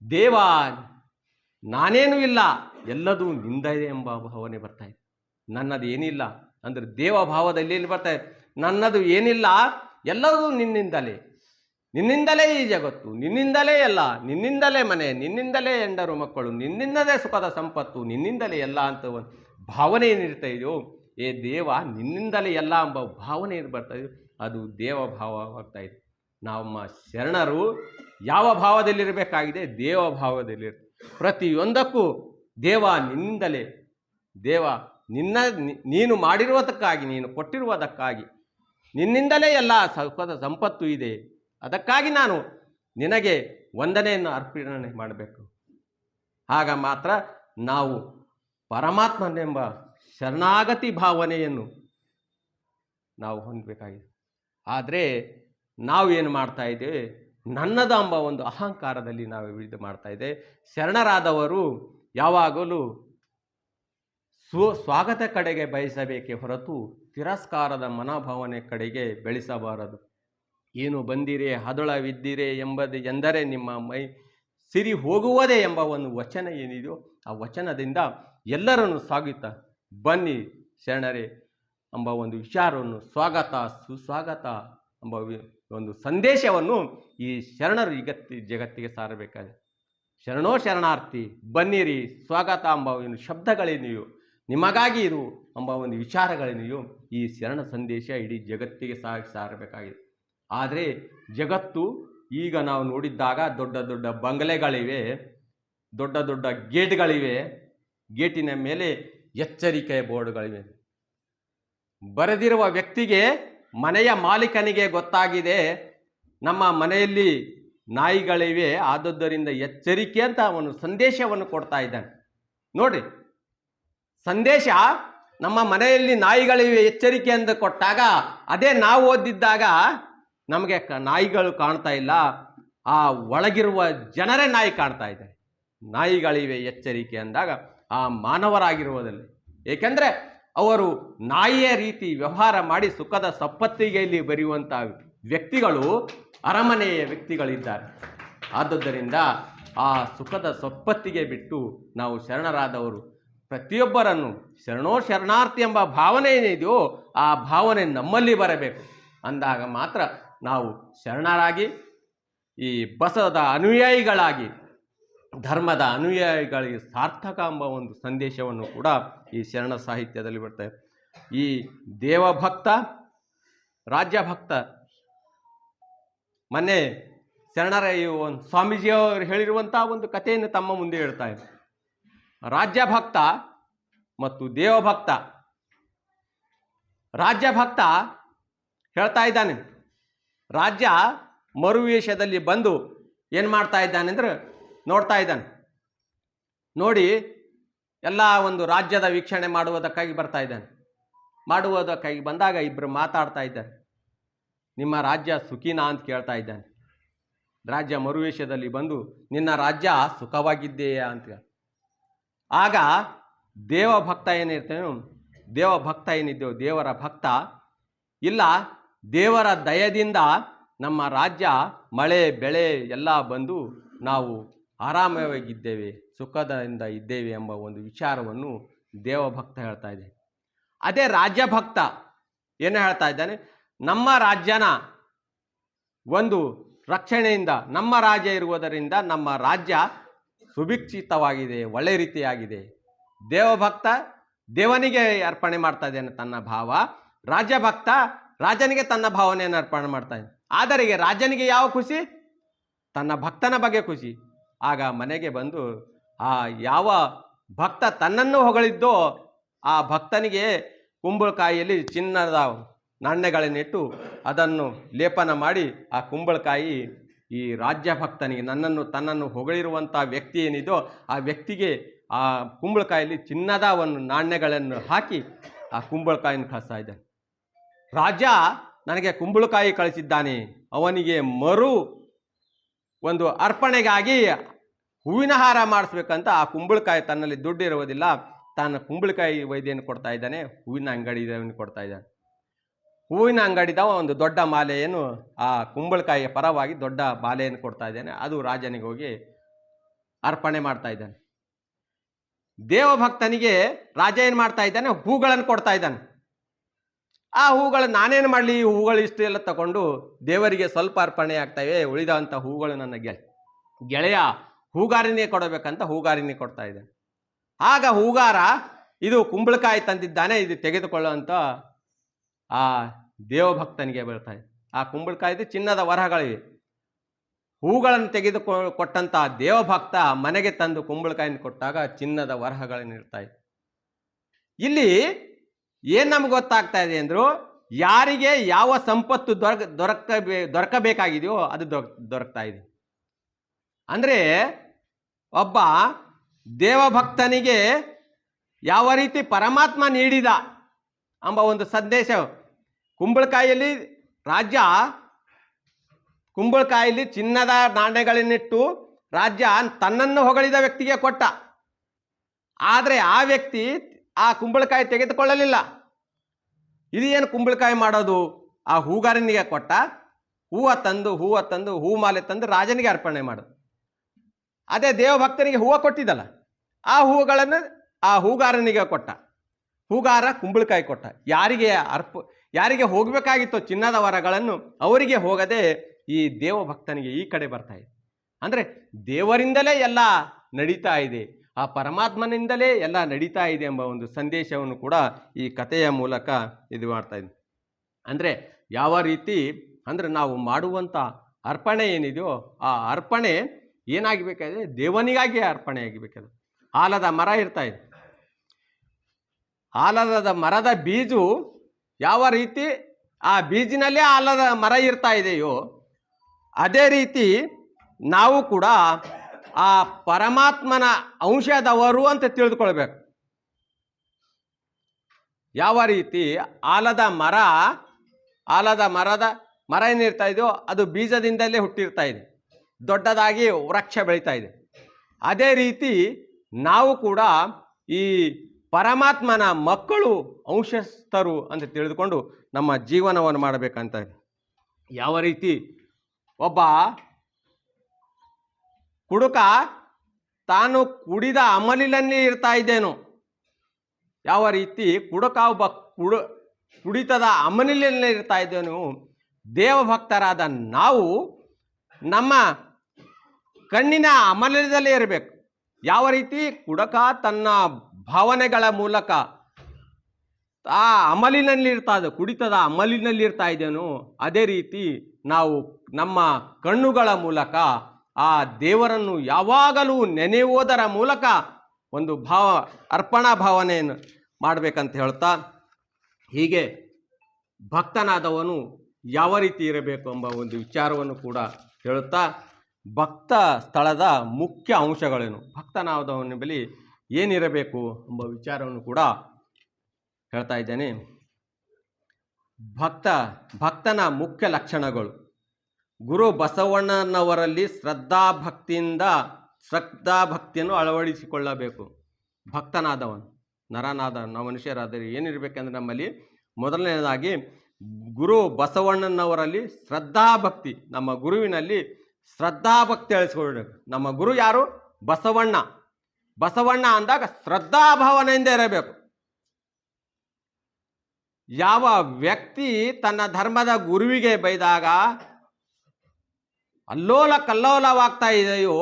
ದೇವ ನಾನೇನೂ ಇಲ್ಲ, ಎಲ್ಲದೂ ನಿಂದಿದೆ ಎಂಬ ಭಾವನೆ ಬರ್ತಾ ಇದೆ. ನನ್ನದು ಏನಿಲ್ಲ ಅಂದರೆ ದೇವಭಾವದಲ್ಲಿ ಏನು ಬರ್ತಾ ಇದೆ? ನನ್ನದು ಏನಿಲ್ಲ, ಎಲ್ಲವೂ ನಿನ್ನಿಂದಲೇ, ನಿನ್ನಿಂದಲೇ ಈ ಜಗತ್ತು, ನಿನ್ನಿಂದಲೇ ಎಲ್ಲ, ನಿನ್ನಿಂದಲೇ ಮನೆ, ನಿನ್ನಿಂದಲೇ ಹೆಂಡರು ಮಕ್ಕಳು, ನಿನ್ನಿಂದಲೇ ಸುಖದ ಸಂಪತ್ತು, ನಿನ್ನಿಂದಲೇ ಎಲ್ಲ ಅಂತ ಒಂದು ಭಾವನೆ ಏನಿರ್ತಾ ಇದೆಯೋ, ಏ ದೇವ ನಿನ್ನಿಂದಲೇ ಎಲ್ಲ ಎಂಬ ಭಾವನೆ ಏನು ಬರ್ತಾ ಇದೆಯೋ ಅದು ದೇವಭಾವವಾಗ್ತಾ ಇದೆ. ನಮ್ಮ ಶರಣರು ಯಾವ ಭಾವದಲ್ಲಿರಬೇಕಾಗಿದೆ? ದೇವಭಾವದಲ್ಲಿರ್. ಪ್ರತಿಯೊಂದಕ್ಕೂ ದೇವ ನಿನ್ನಿಂದಲೇ, ದೇವ ನೀನು ಮಾಡಿರುವುದಕ್ಕಾಗಿ, ನೀನು ಕೊಟ್ಟಿರುವುದಕ್ಕಾಗಿ, ನಿನ್ನಿಂದಲೇ ಎಲ್ಲ ಸುಖದ ಸಂಪತ್ತು ಇದೆ, ಅದಕ್ಕಾಗಿ ನಾನು ನಿನಗೆ ವಂದನೆಯನ್ನು ಅರ್ಪಣೆ ಮಾಡಬೇಕು. ಆಗ ಮಾತ್ರ ನಾವು ಪರಮಾತ್ಮನೆಂಬ ಶರಣಾಗತಿ ಭಾವನೆಯನ್ನು ನಾವು ಹೊಂದಬೇಕಾಗಿದೆ. ಆದರೆ ನಾವು ಏನು ಮಾಡ್ತಾ ಇದ್ದೇವೆ? ನನ್ನದ ಎಂಬ ಒಂದು ಅಹಂಕಾರದಲ್ಲಿ ನಾವು ಇದು ಮಾಡ್ತಾ ಇದ್ದೇವೆ. ಶರಣರಾದವರು ಯಾವಾಗಲೂ ಸ್ವಾಗತ ಕಡೆಗೆ ಬಯಸಬೇಕೇ ಹೊರತು ತಿರಸ್ಕಾರದ ಮನೋಭಾವನೆ ಕಡೆಗೆ ಬೆಳೆಸಬಾರದು. ಏನು ಬಂದಿರೆ ಹದಳವಿದ್ದಿರೆ ಎಂದರೆ ನಿಮ್ಮ ಮೈ ಸಿರಿ ಹೋಗುವುದೇ ಎಂಬ ಒಂದು ವಚನ ಏನಿದೆಯೋ ಆ ವಚನದಿಂದ ಎಲ್ಲರನ್ನು ಸಾಗುತ್ತಾ ಬನ್ನಿ ಶರಣರೇ ಎಂಬ ಒಂದು ವಿಚಾರವನ್ನು, ಸ್ವಾಗತ ಸುಸ್ವಾಗತ ಎಂಬ ಒಂದು ಸಂದೇಶವನ್ನು ಈ ಶರಣರು ಜಗತ್ತಿಗೆ ಸಾರಬೇಕಾಗಿದೆ. ಶರಣೋ ಶರಣಾರ್ಥಿ, ಬನ್ನಿರಿ, ಸ್ವಾಗತ ಎಂಬ ಒಂದು ಶಬ್ದಗಳೇನಿಯೋ, ನಿಮಗಾಗಿ ಇದು ಎಂಬ ಒಂದು ವಿಚಾರಗಳೇನಿಯೋ ಈ ಶರಣ ಸಂದೇಶ ಇಡೀ ಜಗತ್ತಿಗೆ ಸಾರಬೇಕಾಗಿದೆ. ಆದರೆ ಜಗತ್ತು ಈಗ ನಾವು ನೋಡಿದ್ದಾಗ ದೊಡ್ಡ ದೊಡ್ಡ ಬಂಗಲೆಗಳಿವೆ, ದೊಡ್ಡ ದೊಡ್ಡ ಗೇಟ್ಗಳಿವೆ, ಗೇಟಿನ ಮೇಲೆ ಎಚ್ಚರಿಕೆಯ ಬೋರ್ಡ್ಗಳಿವೆ. ಬರೆದಿರುವ ವ್ಯಕ್ತಿಗೆ, ಮನೆಯ ಮಾಲೀಕನಿಗೆ ಗೊತ್ತಾಗಿದೆ ನಮ್ಮ ಮನೆಯಲ್ಲಿ ನಾಯಿಗಳಿವೆ, ಆದದ್ದರಿಂದ ಎಚ್ಚರಿಕೆ ಅಂತ ಅವನು ಸಂದೇಶವನ್ನು ಕೊಡ್ತಾ ಇದ್ದಾನೆ. ನೋಡಿ, ಸಂದೇಶ ನಮ್ಮ ಮನೆಯಲ್ಲಿ ನಾಯಿಗಳಿವೆ ಎಚ್ಚರಿಕೆ ಎಂದು ಕೊಟ್ಟಾಗ, ಅದೇ ನಾವು ಓದಿದ್ದಾಗ ನಮಗೆ ನಾಯಿಗಳು ಕಾಣ್ತಾ ಇಲ್ಲ, ಆ ಒಳಗಿರುವ ಜನರೇ ನಾಯಿ ಕಾಣ್ತಾ ಇದೆ. ನಾಯಿಗಳಿವೆ ಎಚ್ಚರಿಕೆ ಅಂದಾಗ ಆ ಮಾನವರಾಗಿರುವುದಲ್ಲಿ, ಏಕೆಂದರೆ ಅವರು ನಾಯಿಯ ರೀತಿ ವ್ಯವಹಾರ ಮಾಡಿ ಸುಖದ ಸಂಪತ್ತಿಗೆ ಇಲ್ಲಿ ಬರೆಯುವಂಥ ವ್ಯಕ್ತಿಗಳು ಅರಮನೆಯ ವ್ಯಕ್ತಿಗಳಿದ್ದಾರೆ. ಆದುದರಿಂದ ಆ ಸುಖದ ಸಂಪತ್ತಿಗೆ ಬಿಟ್ಟು ನಾವು ಶರಣರಾದವರು ಪ್ರತಿಯೊಬ್ಬರನ್ನು ಶರಣೋ ಶರಣಾರ್ಥಿ ಎಂಬ ಭಾವನೆ ಏನಿದೆಯೋ ಆ ಭಾವನೆ ನಮ್ಮಲ್ಲಿ ಬರಬೇಕು. ಅಂದಾಗ ಮಾತ್ರ ನಾವು ಶರಣರಾಗಿ ಈ ಬಸವದ ಅನುಯಾಯಿಗಳಾಗಿ, ಧರ್ಮದ ಅನುಯಾಯಿಗಳಿಗೆ ಸಾರ್ಥಕ ಎಂಬ ಒಂದು ಸಂದೇಶವನ್ನು ಕೂಡ ಈ ಶರಣ ಸಾಹಿತ್ಯದಲ್ಲಿ ಬರ್ತದೆ. ಈ ದೇವಭಕ್ತ, ರಾಜ್ಯಭಕ್ತ, ಮೊನ್ನೆ ಶರಣರ ಒಂದು ಸ್ವಾಮೀಜಿಯವರು ಹೇಳಿರುವಂಥ ಒಂದು ಕಥೆಯನ್ನು ತಮ್ಮ ಮುಂದೆ ಹೇಳ್ತಾ ಇದ್ದಾರೆ. ರಾಜ್ಯಭಕ್ತ ಮತ್ತು ದೇವಭಕ್ತ. ರಾಜ್ಯಭಕ್ತ ಹೇಳ್ತಾ ಇದ್ದಾನೆ, ರಾಜ್ಯ ಮರುವೇಷದಲ್ಲಿ ಬಂದು ಏನು ಮಾಡ್ತಾ ಇದ್ದಾನೆ ಅಂದರೆ ನೋಡ್ತಾ ಇದ್ದಾನೆ. ನೋಡಿ ಎಲ್ಲ ಒಂದು ರಾಜ್ಯದ ವೀಕ್ಷಣೆ ಮಾಡುವುದಕ್ಕಾಗಿ ಬರ್ತಾ ಇದ್ದಾನೆ. ಮಾಡುವುದಕ್ಕಾಗಿ ಬಂದಾಗ ಇಬ್ಬರು ಮಾತಾಡ್ತಾ ಇದ್ದಾರೆ. ನಿಮ್ಮ ರಾಜ್ಯ ಸುಖಿನಾ ಅಂತ ಕೇಳ್ತಾ ಇದ್ದಾನೆ. ರಾಜ್ಯ ಮರುವೇಷದಲ್ಲಿ ಬಂದು ನಿನ್ನ ರಾಜ್ಯ ಸುಖವಾಗಿದೆಯಾ ಅಂತ. ಆಗ ದೇವಭಕ್ತ ಏನಿರ್ತೇನೋ, ದೇವಭಕ್ತ ಏನಿದ್ದೆವು, ದೇವರ ಭಕ್ತ, ಇಲ್ಲ, ದೇವರ ದಯದಿಂದ ನಮ್ಮ ರಾಜ್ಯ ಮಳೆ ಬೆಳೆ ಎಲ್ಲ ಬಂದು ನಾವು ಆರಾಮವಾಗಿದ್ದೇವೆ, ಸುಖದಿಂದ ಇದ್ದೇವೆ ಎಂಬ ಒಂದು ವಿಚಾರವನ್ನು ದೇವಭಕ್ತ ಹೇಳ್ತಾ ಇದೆ. ಅದೇ ರಾಜ್ಯಭಕ್ತ ಏನು ಹೇಳ್ತಾ ಇದ್ದಾನೆ, ನಮ್ಮ ರಾಜ್ಯನ ಒಂದು ರಕ್ಷಣೆಯಿಂದ, ನಮ್ಮ ರಾಜ್ಯ ಇರುವುದರಿಂದ ನಮ್ಮ ರಾಜ್ಯ ಸುಭಿಕ್ಷಿತವಾಗಿದೆ, ಒಳ್ಳೆ ರೀತಿಯಾಗಿದೆ. ದೇವಭಕ್ತ ದೇವನಿಗೆ ಅರ್ಪಣೆ ಮಾಡ್ತಾ ಇದ್ದಾನೆ ತನ್ನ ಭಾವ. ರಾಜ್ಯಭಕ್ತ ರಾಜನಿಗೆ ತನ್ನ ಭಾವನೆಯನ್ನು ಅರ್ಪಣೆ ಮಾಡ್ತಾನೆ. ಆದರೆ ರಾಜನಿಗೆ ಯಾವ ಖುಷಿ? ತನ್ನ ಭಕ್ತನ ಬಗ್ಗೆ ಖುಷಿ. ಆಗ ಮನೆಗೆ ಬಂದು ಆ ಯಾವ ಭಕ್ತ ತನ್ನನ್ನು ಹೊಗಳಿದ್ದೋ ಆ ಭಕ್ತನಿಗೆ ಕುಂಬಳಕಾಯಿಯಲ್ಲಿ ಚಿನ್ನದ ನಾಣ್ಯಗಳನ್ನಿಟ್ಟು ಅದನ್ನು ಲೇಪನ ಮಾಡಿ ಆ ಕುಂಬಳಕಾಯಿ ಈ ರಾಜ್ಯ ಭಕ್ತನಿಗೆ, ತನ್ನನ್ನು ಹೊಗಳಿರುವಂಥ ವ್ಯಕ್ತಿ ಏನಿದೋ ಆ ವ್ಯಕ್ತಿಗೆ ಆ ಕುಂಬಳಕಾಯಲ್ಲಿ ಚಿನ್ನದ ಒಂದು ನಾಣ್ಯಗಳನ್ನು ಹಾಕಿ ಆ ಕುಂಬಳಕಾಯಿನ ಕಳಿಸ್ತಾ ಇದ್ದಾನೆ. ರಾಜ ನನಗೆ ಕುಂಬಳಕಾಯಿ ಕಳಿಸಿದ್ದಾನೆ, ಅವನಿಗೆ ಒಂದು ಅರ್ಪಣೆಗಾಗಿ ಹೂವಿನ ಹಾರ ಮಾಡಿಸ್ಬೇಕಂತ ಆ ಕುಂಬಳಕಾಯಿ ತನ್ನಲ್ಲಿ ದುಡ್ಡು ಇರುವುದಿಲ್ಲ, ತಾನು ಕುಂಬಳಕಾಯಿ ವೈದ್ಯನ ಕೊಡ್ತಾ ಇದ್ದಾನೆ, ಹೂವಿನ ಅಂಗಡಿದವನಿಗೆ ಕೊಡ್ತಾ ಇದ್ದಾನೆ. ಹೂವಿನ ಅಂಗಡಿದವ ಒಂದು ದೊಡ್ಡ ಮಾಲೆಯನ್ನು ಆ ಕುಂಬಳಕಾಯಿಯ ಪರವಾಗಿ ದೊಡ್ಡ ಮಾಲೆಯನ್ನು ಕೊಡ್ತಾ ಇದ್ದಾನೆ. ಅದು ರಾಜನಿಗೆ ಹೋಗಿ ಅರ್ಪಣೆ ಮಾಡ್ತಾ ಇದ್ದಾನೆ. ದೇವಭಕ್ತನಿಗೆ ರಾಜ ಏನು ಮಾಡ್ತಾ ಇದ್ದಾನೆ? ಹೂಗಳನ್ನು ಕೊಡ್ತಾ ಇದ್ದಾನೆ. ಆ ಹೂಗಳು ನಾನೇನು ಮಾಡಲಿ, ಈ ಹೂಗಳು ಇಷ್ಟು ಎಲ್ಲ ತಗೊಂಡು ದೇವರಿಗೆ ಸ್ವಲ್ಪ ಅರ್ಪಣೆ ಆಗ್ತವೆ, ಉಳಿದಂಥ ಹೂಗಳು ನನ್ನ ಗೆಳೆಯ ಹೂಗಾರಿನೇ ಕೊಡಬೇಕಂತ ಹೂಗಾರಿನೇ ಕೊಡ್ತಾ ಇದ್ದಾನೆ. ಆಗ ಹೂಗಾರ ಇದು ಕುಂಬಳಕಾಯಿ ತಂದಿದ್ದಾನೆ, ಇದು ತೆಗೆದುಕೊಳ್ಳುವಂಥ ಆ ದೇವಭಕ್ತನಿಗೆ ಬೀಳ್ತಾನೆ. ಆ ಕುಂಬಳಕಾಯಿದು ಚಿನ್ನದ ವರಹಗಳಿವೆ. ಹೂಗಳನ್ನು ಕೊಟ್ಟಂತ ದೇವಭಕ್ತ ಮನೆಗೆ ತಂದು ಕುಂಬಳಕಾಯಿನ ಕೊಟ್ಟಾಗ ಚಿನ್ನದ ವರಹಗಳನ್ನು ಇರ್ತಾವೆ. ಇಲ್ಲಿ ಏನು ನಮ್ಗೆ ಗೊತ್ತಾಗ್ತಾ ಇದೆ ಅಂದ್ರು, ಯಾರಿಗೆ ಯಾವ ಸಂಪತ್ತು ದೊರಕಬೇಕಾಗಿದೆಯೋ ಅದು ದೊರಕ್ತಾ ಇದೆ. ಅಂದರೆ ಒಬ್ಬ ದೇವಭಕ್ತನಿಗೆ ಯಾವ ರೀತಿ ಪರಮಾತ್ಮ ನೀಡಿದ ಎಂಬ ಒಂದು ಸಂದೇಶ ಕುಂಬಳಕಾಯಿಯಲ್ಲಿ ರಾಜ್ಯ ಕುಂಬಳಕಾಯಿಯಲ್ಲಿ ಚಿನ್ನದ ನಾಣ್ಯಗಳನ್ನಿಟ್ಟು ರಾಜ್ಯ ತನ್ನನ್ನು ಹೊಗಳಿದ ವ್ಯಕ್ತಿಗೆ ಕೊಟ್ಟ. ಆದರೆ ಆ ವ್ಯಕ್ತಿ ಆ ಕುಂಬಳಕಾಯಿ ತೆಗೆದುಕೊಳ್ಳಲಿಲ್ಲ. ಇದು ಏನು ಕುಂಬಳಕಾಯಿ ಮಾಡೋದು? ಆ ಹೂಗಾರನಿಗೆ ಕೊಟ್ಟ. ಹೂವು ತಂದು ಹೂ ಮಾಲೆ ತಂದು ರಾಜನಿಗೆ ಅರ್ಪಣೆ ಮಾಡೋದು. ಅದೇ ದೇವಭಕ್ತನಿಗೆ ಹೂವು ಕೊಟ್ಟಿದ್ದಲ್ಲ, ಆ ಹೂವುಗಳನ್ನು ಆ ಹೂಗಾರನಿಗೆ ಕೊಟ್ಟ. ಹೂಗಾರ ಕುಂಬಳಕಾಯಿ ಕೊಟ್ಟ. ಯಾರಿಗೆ ಹೋಗಬೇಕಾಗಿತ್ತು ಚಿನ್ನದ ವರಗಳನ್ನು ಅವರಿಗೆ ಹೋಗದೆ ಈ ದೇವಭಕ್ತನಿಗೆ ಈ ಕಡೆ ಬರ್ತಾ ಇದೆ. ಅಂದರೆ ದೇವರಿಂದಲೇ ಎಲ್ಲ ನಡೀತಾ ಇದೆ, ಆ ಪರಮಾತ್ಮನಿಂದಲೇ ಎಲ್ಲ ನಡೀತಾ ಇದೆ ಎಂಬ ಒಂದು ಸಂದೇಶವನ್ನು ಕೂಡ ಈ ಕಥೆಯ ಮೂಲಕ ಇದು ಮಾಡ್ತಾ ಇದೆ. ಅಂದರೆ ಯಾವ ರೀತಿ ಅಂದರೆ ನಾವು ಮಾಡುವಂಥ ಅರ್ಪಣೆ ಏನಿದೆಯೋ ಆ ಅರ್ಪಣೆ ಏನಾಗಬೇಕಾದ್ರೆ ದೇವನಿಗಾಗಿ ಅರ್ಪಣೆ ಆಗಿಬೇಕಾದ್ರೆ. ಆಲದ ಮರ ಇರ್ತಾ ಇದೆ. ಆಲದ ಮರದ ಬೀಜು ಯಾವ ರೀತಿ ಆ ಬೀಜಿನಲ್ಲೇ ಆಲದ ಮರ ಇರ್ತಾ ಇದೆಯೋ ಅದೇ ರೀತಿ ನಾವು ಕೂಡ ಆ ಪರಮಾತ್ಮನ ಅಂಶದವರು ಅಂತ ತಿಳಿದುಕೊಳ್ಬೇಕು. ಯಾವ ರೀತಿ ಆಲದ ಮರ ಏನಿರ್ತಾ ಇದೆಯೋ ಅದು ಬೀಜದಿಂದಲೇ ಹುಟ್ಟಿರ್ತಾ ಇದೆ, ದೊಡ್ಡದಾಗಿ ವೃಕ್ಷ ಬೆಳೀತಾ ಇದೆ. ಅದೇ ರೀತಿ ನಾವು ಕೂಡ ಈ ಪರಮಾತ್ಮನ ಮಕ್ಕಳು, ಅಂಶಸ್ಥರು ಅಂತ ತಿಳಿದುಕೊಂಡು ನಮ್ಮ ಜೀವನವನ್ನು ಮಾಡಬೇಕಂತ. ಯಾವ ರೀತಿ ಒಬ್ಬ ಕುಡುಕ ತಾನು ಕುಡಿದ ಅಮಲಿನಲ್ಲಿ ಇರ್ತಾ ಇದ್ದೇನೋ, ಯಾವ ರೀತಿ ಕುಡುಕ ಒಬ್ಬ ಕುಡಿತದ ಅಮಲಿನಲ್ಲಿ ಇರ್ತಾ ಇದ್ದೇನೋ, ದೇವಭಕ್ತರಾದ ನಾವು ನಮ್ಮ ಕಣ್ಣಿನ ಅಮಲದಲ್ಲೇ ಇರಬೇಕು. ಯಾವ ರೀತಿ ಕುಡುಕ ತನ್ನ ಭಾವನೆಗಳ ಮೂಲಕ ಆ ಕುಡಿತದ ಅಮಲಿನಲ್ಲಿ ಇರ್ತಾ ಇದ್ದೇನೋ ಅದೇ ರೀತಿ ನಾವು ನಮ್ಮ ಕಣ್ಣುಗಳ ಮೂಲಕ ಆ ದೇವರನ್ನು ಯಾವಾಗಲೂ ನೆನೆಯುವುದರ ಮೂಲಕ ಒಂದು ಅರ್ಪಣಾ ಭಾವನೆಯನ್ನು ಮಾಡಬೇಕಂತ ಹೇಳ್ತಾ, ಹೀಗೆ ಭಕ್ತನಾದವನು ಯಾವ ರೀತಿ ಇರಬೇಕು ಎಂಬ ಒಂದು ವಿಚಾರವನ್ನು ಕೂಡ ಹೇಳುತ್ತಾ, ಭಕ್ತ ಸ್ಥಳದ ಮುಖ್ಯ ಅಂಶಗಳೇನು, ಭಕ್ತನಾದವನ ಬಳಿ ಏನಿರಬೇಕು ಎಂಬ ವಿಚಾರವನ್ನು ಕೂಡ ಹೇಳ್ತಾ ಇದ್ದೇನೆ. ಭಕ್ತನ ಮುಖ್ಯ ಲಕ್ಷಣಗಳು. ಗುರು ಬಸವಣ್ಣನವರಲ್ಲಿ ಶ್ರದ್ಧಾಭಕ್ತಿಯನ್ನು ಅಳವಡಿಸಿಕೊಳ್ಳಬೇಕು. ಭಕ್ತನಾದವನು, ನಾವು ಮನುಷ್ಯರಾದರೆ ಏನಿರಬೇಕಂದ್ರೆ ನಮ್ಮಲ್ಲಿ ಮೊದಲನೇದಾಗಿ ಗುರು ಬಸವಣ್ಣನವರಲ್ಲಿ ಶ್ರದ್ಧಾಭಕ್ತಿ, ನಮ್ಮ ಗುರುವಿನಲ್ಲಿ ಶ್ರದ್ಧಾಭಕ್ತಿ ಅಳಿಸ್ಕೊಳ್ಬೇಕು. ನಮ್ಮ ಗುರು ಯಾರು? ಬಸವಣ್ಣ ಅಂದಾಗ ಶ್ರದ್ಧಾಭಾವನೆಯಿಂದ ಇರಬೇಕು. ಯಾವ ವ್ಯಕ್ತಿ ತನ್ನ ಧರ್ಮದ ಗುರುವಿಗೆ ಬೈದಾಗ ಅಲ್ಲೋಲ ಕಲ್ಲೋಲವಾಗ್ತಾ ಇದೆಯೋ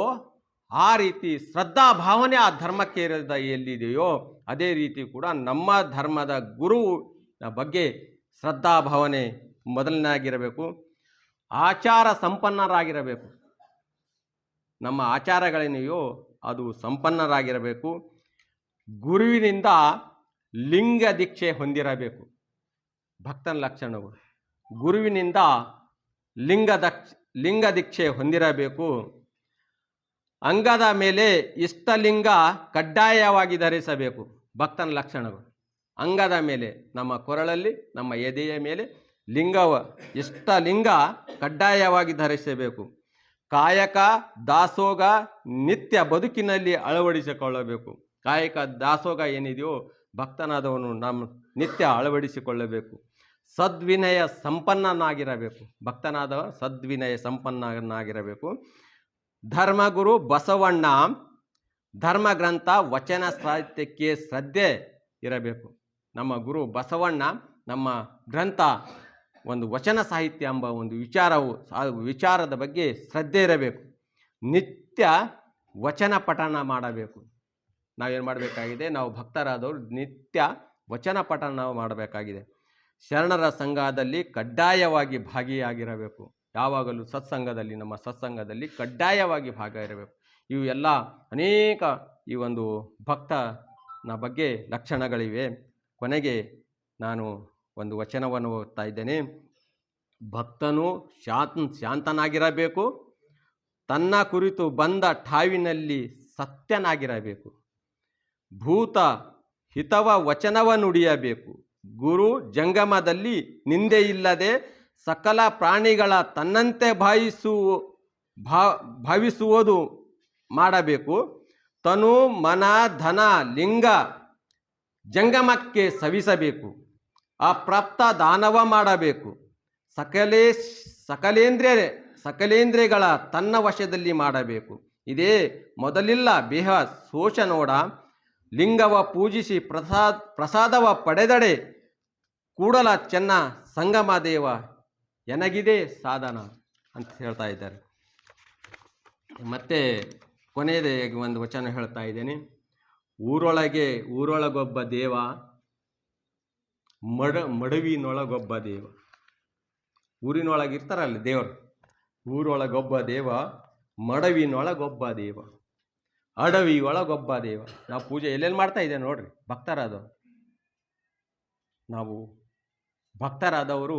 ಆ ರೀತಿ ಶ್ರದ್ಧಾಭಾವನೆ ಆ ಧರ್ಮಕ್ಕೆ ಎಲ್ಲಿದೆಯೋ ಅದೇ ರೀತಿ ಕೂಡ ನಮ್ಮ ಧರ್ಮದ ಗುರುವಿನ ಬಗ್ಗೆ ಶ್ರದ್ಧಾಭಾವನೆ ಮೊದಲನೇದಾಗಿರಬೇಕು. ಆಚಾರ ಸಂಪನ್ನರಾಗಿರಬೇಕು. ನಮ್ಮ ಆಚಾರಗಳೇನೆಯೋ ಅದು ಸಂಪನ್ನರಾಗಿರಬೇಕು. ಗುರುವಿನಿಂದ ಲಿಂಗ ದೀಕ್ಷೆ ಹೊಂದಿರಬೇಕು. ಭಕ್ತನ ಲಕ್ಷಣಗಳು ಗುರುವಿನಿಂದ ಲಿಂಗ ದೀಕ್ಷೆ ಹೊಂದಿರಬೇಕು. ಅಂಗದ ಮೇಲೆ ಇಷ್ಟಲಿಂಗ ಕಡ್ಡಾಯವಾಗಿ ಧರಿಸಬೇಕು. ಭಕ್ತನ ಲಕ್ಷಣಗಳು ಅಂಗದ ಮೇಲೆ, ನಮ್ಮ ಕೊರಳಲ್ಲಿ, ನಮ್ಮ ಎದೆಯ ಮೇಲೆ ಇಷ್ಟಲಿಂಗ ಕಡ್ಡಾಯವಾಗಿ ಧರಿಸಬೇಕು. ಕಾಯಕ ದಾಸೋಗ ನಿತ್ಯ ಬದುಕಿನಲ್ಲಿ ಅಳವಡಿಸಿಕೊಳ್ಳಬೇಕು. ಕಾಯಕ ದಾಸೋಗ ಏನಿದೆಯೋ ಭಕ್ತನಾದವನು ನಮ್ಮ ನಿತ್ಯ ಅಳವಡಿಸಿಕೊಳ್ಳಬೇಕು. ಸದ್ವಿನಯ ಸಂಪನ್ನನಾಗಿರಬೇಕು. ಭಕ್ತನಾದವ ಸದ್ವಿನಯ ಸಂಪನ್ನನಾಗಿರಬೇಕು. ಧರ್ಮಗುರು ಬಸವಣ್ಣ ಧರ್ಮಗ್ರಂಥ ವಚನ ಸಾಹಿತ್ಯಕ್ಕೆ ಶ್ರದ್ಧೆ ಇರಬೇಕು. ನಮ್ಮ ಗುರು ಬಸವಣ್ಣ ನಮ್ಮ ಗ್ರಂಥ ಒಂದು ವಚನ ಸಾಹಿತ್ಯ ಎಂಬ ಒಂದು ವಿಚಾರದ ಬಗ್ಗೆ ಶ್ರದ್ಧೆ ಇರಬೇಕು. ನಿತ್ಯ ವಚನ ಪಠಣ ಮಾಡಬೇಕು. ನಾವೇನು ಮಾಡಬೇಕಾಗಿದೆ? ನಾವು ಭಕ್ತರಾದವರು ನಿತ್ಯ ವಚನ ಪಠಣ ಮಾಡಬೇಕಾಗಿದೆ. ಶರಣರ ಸಂಘದಲ್ಲಿ ಕಡ್ಡಾಯವಾಗಿ ಭಾಗಿಯಾಗಿರಬೇಕು. ಯಾವಾಗಲೂ ಸತ್ಸಂಗದಲ್ಲಿ, ನಮ್ಮ ಸತ್ಸಂಗದಲ್ಲಿ ಕಡ್ಡಾಯವಾಗಿ ಭಾಗಿಯಾಗಿರಬೇಕು. ಇವು ಎಲ್ಲ ಅನೇಕ ಈ ಒಂದು ಭಕ್ತನ ಬಗ್ಗೆ ಲಕ್ಷಣಗಳಿವೆ. ಕೊನೆಗೆ ನಾನು ಒಂದು ವಚನವನ್ನು ಓದ್ತಾ ಇದ್ದೇನೆ. ಭಕ್ತನು ಶಾಂತನಾಗಿರಬೇಕು. ತನ್ನ ಕುರಿತು ಬಂದ ಠಾವಿನಲ್ಲಿ ಸತ್ಯನಾಗಿರಬೇಕು. ಭೂತ ಹಿತವ ವಚನವ ನುಡಿಯಬೇಕು. ಗುರು ಜಂಗಮದಲ್ಲಿ ನಿಂದೆಯಿಲ್ಲದೆ ಸಕಲ ಪ್ರಾಣಿಗಳ ತನ್ನಂತೆ ಭಾವಿಸುವುದು ಮಾಡಬೇಕು. ತನು ಮನ ಧನ ಲಿಂಗ ಜಂಗಮಕ್ಕೆ ಸವಿಸಬೇಕು. ಅಪ್ರಾಪ್ತ ದಾನವ ಮಾಡಬೇಕು. ಸಕಲೇಂದ್ರಿಯಗಳ ತನ್ನ ವಶದಲ್ಲಿ ಮಾಡಬೇಕು. ಇದೇ ಮೊದಲಿಲ್ಲ ಬೇಹ ಶೋಷ ನೋಡ. ಲಿಂಗವ ಪೂಜಿಸಿ ಪ್ರಸಾದವ ಪಡೆದಡೆ ಕೂಡಲ ಚೆನ್ನ ಸಂಗಮ ದೇವ ಎನಗಿದೆ ಸಾಧನ ಅಂತ ಹೇಳ್ತಾ ಇದ್ದಾರೆ. ಮತ್ತೆ ಕೊನೆಯದಾಗಿ ಒಂದು ವಚನ ಹೇಳ್ತಾ ಇದ್ದೇನೆ. ಊರೊಳಗೊಬ್ಬ ದೇವ, ಮಡವಿನೊಳಗೊಬ್ಬ ದೇವ. ಊರಿನೊಳಗಿರ್ತಾರಲ್ಲ ದೇವರು. ಊರೊಳಗೊಬ್ಬ ದೇವ, ಮಡವಿನೊಳಗೊಬ್ಬ ದೇವ, ಅಡವಿ ಒಳಗೊಬ್ಬ ದೇವ. ನಾವು ಪೂಜೆ ಎಲ್ಲೆಲ್ಲಿ ಮಾಡ್ತಾ ಇದ್ದೇವೆ ನೋಡ್ರಿ. ನಾವು ಭಕ್ತರಾದವರು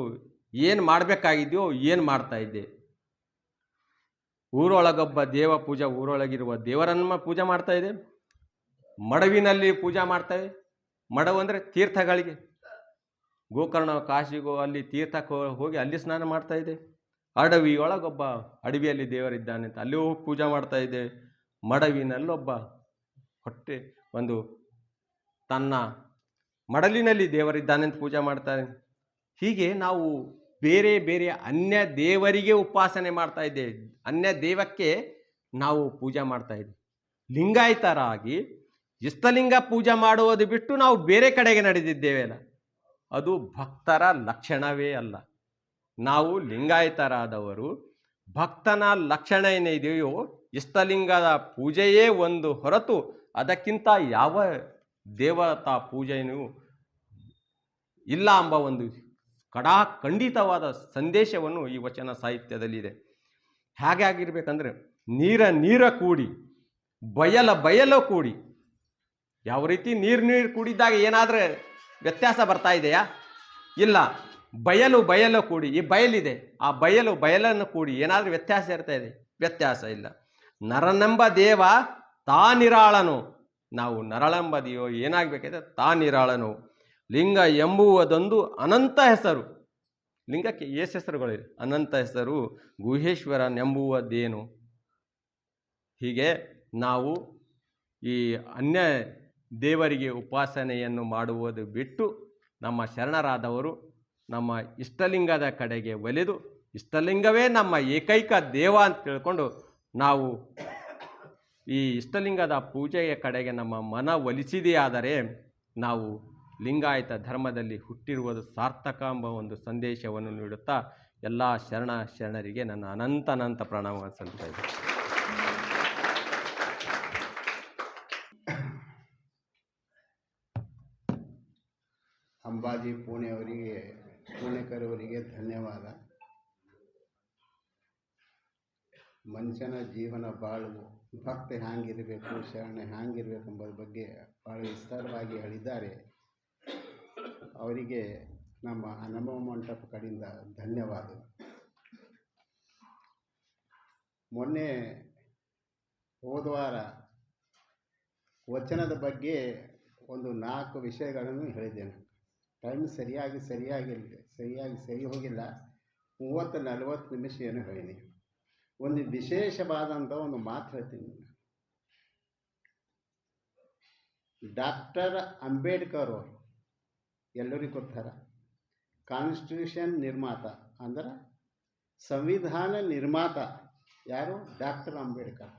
ಏನು ಮಾಡಬೇಕಾಗಿದೆಯೋ ಏನು ಮಾಡ್ತಾ ಇದ್ದೆ. ಊರೊಳಗೊಬ್ಬ ದೇವ ಪೂಜಾ, ಊರೊಳಗಿರುವ ದೇವರನ್ನ ಪೂಜೆ ಮಾಡ್ತಾ ಇದೆ. ಮಡವಿನಲ್ಲಿ ಪೂಜೆ ಮಾಡ್ತೇವೆ. ಮಡವು ಅಂದರೆ ತೀರ್ಥಗಳಿಗೆ, ಗೋಕರ್ಣ ಕಾಶಿಗೋ ಅಲ್ಲಿ ತೀರ್ಥಕ್ಕೆ ಹೋಗಿ ಅಲ್ಲಿ ಸ್ನಾನ ಮಾಡ್ತಾ ಇದೆ. ಅಡವಿ ಒಳಗೊಬ್ಬ, ಅಡವಿಯಲ್ಲಿ ದೇವರಿದ್ದಾನೆ ಅಂತ ಅಲ್ಲಿ ಹೋಗಿ ಪೂಜೆ ಮಾಡ್ತಾ ಇದೆ. ಮಡವಿನಲ್ಲೊಬ್ಬ ಒಂದು ತನ್ನ ಮಡಲಿನಲ್ಲಿ ದೇವರಿದ್ದಾನೆ ಅಂತ ಪೂಜೆ ಮಾಡ್ತಾರೆ. ಹೀಗೆ ನಾವು ಬೇರೆ ಬೇರೆ ಅನ್ಯ ದೇವರಿಗೆ ಉಪಾಸನೆ ಮಾಡ್ತಾ ಇದ್ದೇವೆ. ಅನ್ಯ ದೇವಕ್ಕೆ ನಾವು ಪೂಜೆ ಮಾಡ್ತಾ ಇದ್ದೇವೆ. ಲಿಂಗಾಯತರಾಗಿ ಇಷ್ಟಲಿಂಗ ಪೂಜೆ ಮಾಡುವುದು ಬಿಟ್ಟು ನಾವು ಬೇರೆ ಕಡೆಗೆ ನಡೆದಿದ್ದೇವೆ ಅಲ್ಲ, ಅದು ಭಕ್ತರ ಲಕ್ಷಣವೇ ಅಲ್ಲ. ನಾವು ಲಿಂಗಾಯತರಾದವರು ಭಕ್ತನ ಲಕ್ಷಣ ಏನಿದೆಯೋ ಇಷ್ಟಲಿಂಗದ ಪೂಜೆಯೇ ಒಂದು ಹೊರತು ಅದಕ್ಕಿಂತ ಯಾವ ದೇವತಾ ಪೂಜೆಯೂ ಇಲ್ಲ ಎಂಬ ಒಂದು ಖಂಡಿತವಾದ ಸಂದೇಶವನ್ನು ಈ ವಚನ ಸಾಹಿತ್ಯದಲ್ಲಿದೆ. ಹೇಗೆ ಆಗಿರ್ಬೇಕಂದ್ರೆ, ನೀರ ಕೂಡಿ ಬಯಲ ಕೂಡಿ. ಯಾವ ರೀತಿ ನೀರು ಕೂಡಿದ್ದಾಗ ಏನಾದರೂ ವ್ಯತ್ಯಾಸ ಬರ್ತಾ ಇದೆಯಾ? ಇಲ್ಲ. ಬಯಲು ಕೂಡಿ, ಈ ಬಯಲಿದೆ, ಆ ಬಯಲನ್ನು ಕೂಡಿ ಏನಾದರೂ ವ್ಯತ್ಯಾಸ ಇರ್ತಾ ಇದೆ? ವ್ಯತ್ಯಾಸ ಇಲ್ಲ. ನರನೆಂಬ ದೇವ ತಾನಿರಾಳನು. ನಾವು ನರಳೆಂಬ ದೇವ ಏನಾಗಬೇಕಿದೆ? ತಾನಿರಾಳನು. ಲಿಂಗ ಎಂಬುವುದೊಂದು ಅನಂತ ಹೆಸರು. ಲಿಂಗಕ್ಕೆ ಎಷ್ಟು ಹೆಸರುಗಳಿವೆ? ಅನಂತ ಹೆಸರು. ಗುಹೇಶ್ವರನೆಂಬುವುದೇನು? ಹೀಗೆ ನಾವು ಈ ಅನ್ಯ ದೇವರಿಗೆ ಉಪಾಸನೆಯನ್ನು ಮಾಡುವುದು ಬಿಟ್ಟು ನಮ್ಮ ಶರಣರಾದವರು ನಮ್ಮ ಇಷ್ಟಲಿಂಗದ ಕಡೆಗೆ ಒಲೆದು ಇಷ್ಟಲಿಂಗವೇ ನಮ್ಮ ಏಕೈಕ ದೇವ ಅಂತ ತಿಳ್ಕೊಂಡು ನಾವು ಈ ಇಷ್ಟಲಿಂಗದ ಪೂಜೆಯ ಕಡೆಗೆ ನಮ್ಮ ಮನ ಒಲಿಸಿದೆಯಾದರೆ ನಾವು ಲಿಂಗಾಯತ ಧರ್ಮದಲ್ಲಿ ಹುಟ್ಟಿರುವುದು ಸಾರ್ಥಕ ಎಂಬ ಒಂದು ಸಂದೇಶವನ್ನು ನೀಡುತ್ತಾ ಎಲ್ಲ ಶರಣರಿಗೆ ನನ್ನ ಅನಂತ ಪ್ರಣಾಮಗಳನ್ನು ಸಲ್ಲಿಸ್ತಾ ಇದ್ದೇನೆ. ಅಂಬಾಜಿ ಪುಣೆ ಅವರಿಗೆ ಪುಣ್ಯಕರ್ ಅವರಿಗೆ ಧನ್ಯವಾದ. ಮನುಷ್ಯನ ಜೀವನ ಬಾಳು ಭಕ್ತಿ ಹ್ಯಾಂಗಿರಬೇಕು, ಶರಣೆ ಹ್ಯಾಂಗಿರಬೇಕು ಎಂಬುದ್ರ ಬಗ್ಗೆ ಭಾಳ ವಿಸ್ತಾರವಾಗಿ ಹೇಳಿದ್ದಾರೆ. ಅವರಿಗೆ ನಮ್ಮ ಅನುಭವ ಮಂಟಪ ಕಡೆಯಿಂದ ಧನ್ಯವಾದ. ಮೊನ್ನೆ ಹೋದವಾರ ವಚನದ ಬಗ್ಗೆ ಒಂದು 4 ವಿಷಯಗಳನ್ನು ಹೇಳಿದ್ದೇನೆ. ಟೈಮ್ ಸರಿ ಹೋಗಿಲ್ಲ. 30-40 ನಿಮಿಷ ಏನು ಹೇಳೀನಿ. ಒಂದು ವಿಶೇಷವಾದಂಥ ಒಂದು ಮಾತು ಹೇಳ್ತೀನಿ. ಡಾಕ್ಟರ್ ಅಂಬೇಡ್ಕರ್ ಅವರು ಎಲ್ಲರಿಗೂ ಗೊತ್ತಾರ. ಕಾನ್ಸ್ಟಿಟ್ಯೂಷನ್ ನಿರ್ಮಾತ ಅಂದ್ರೆ ಸಂವಿಧಾನ ನಿರ್ಮಾತ ಯಾರು? ಡಾಕ್ಟರ್ ಅಂಬೇಡ್ಕರ್.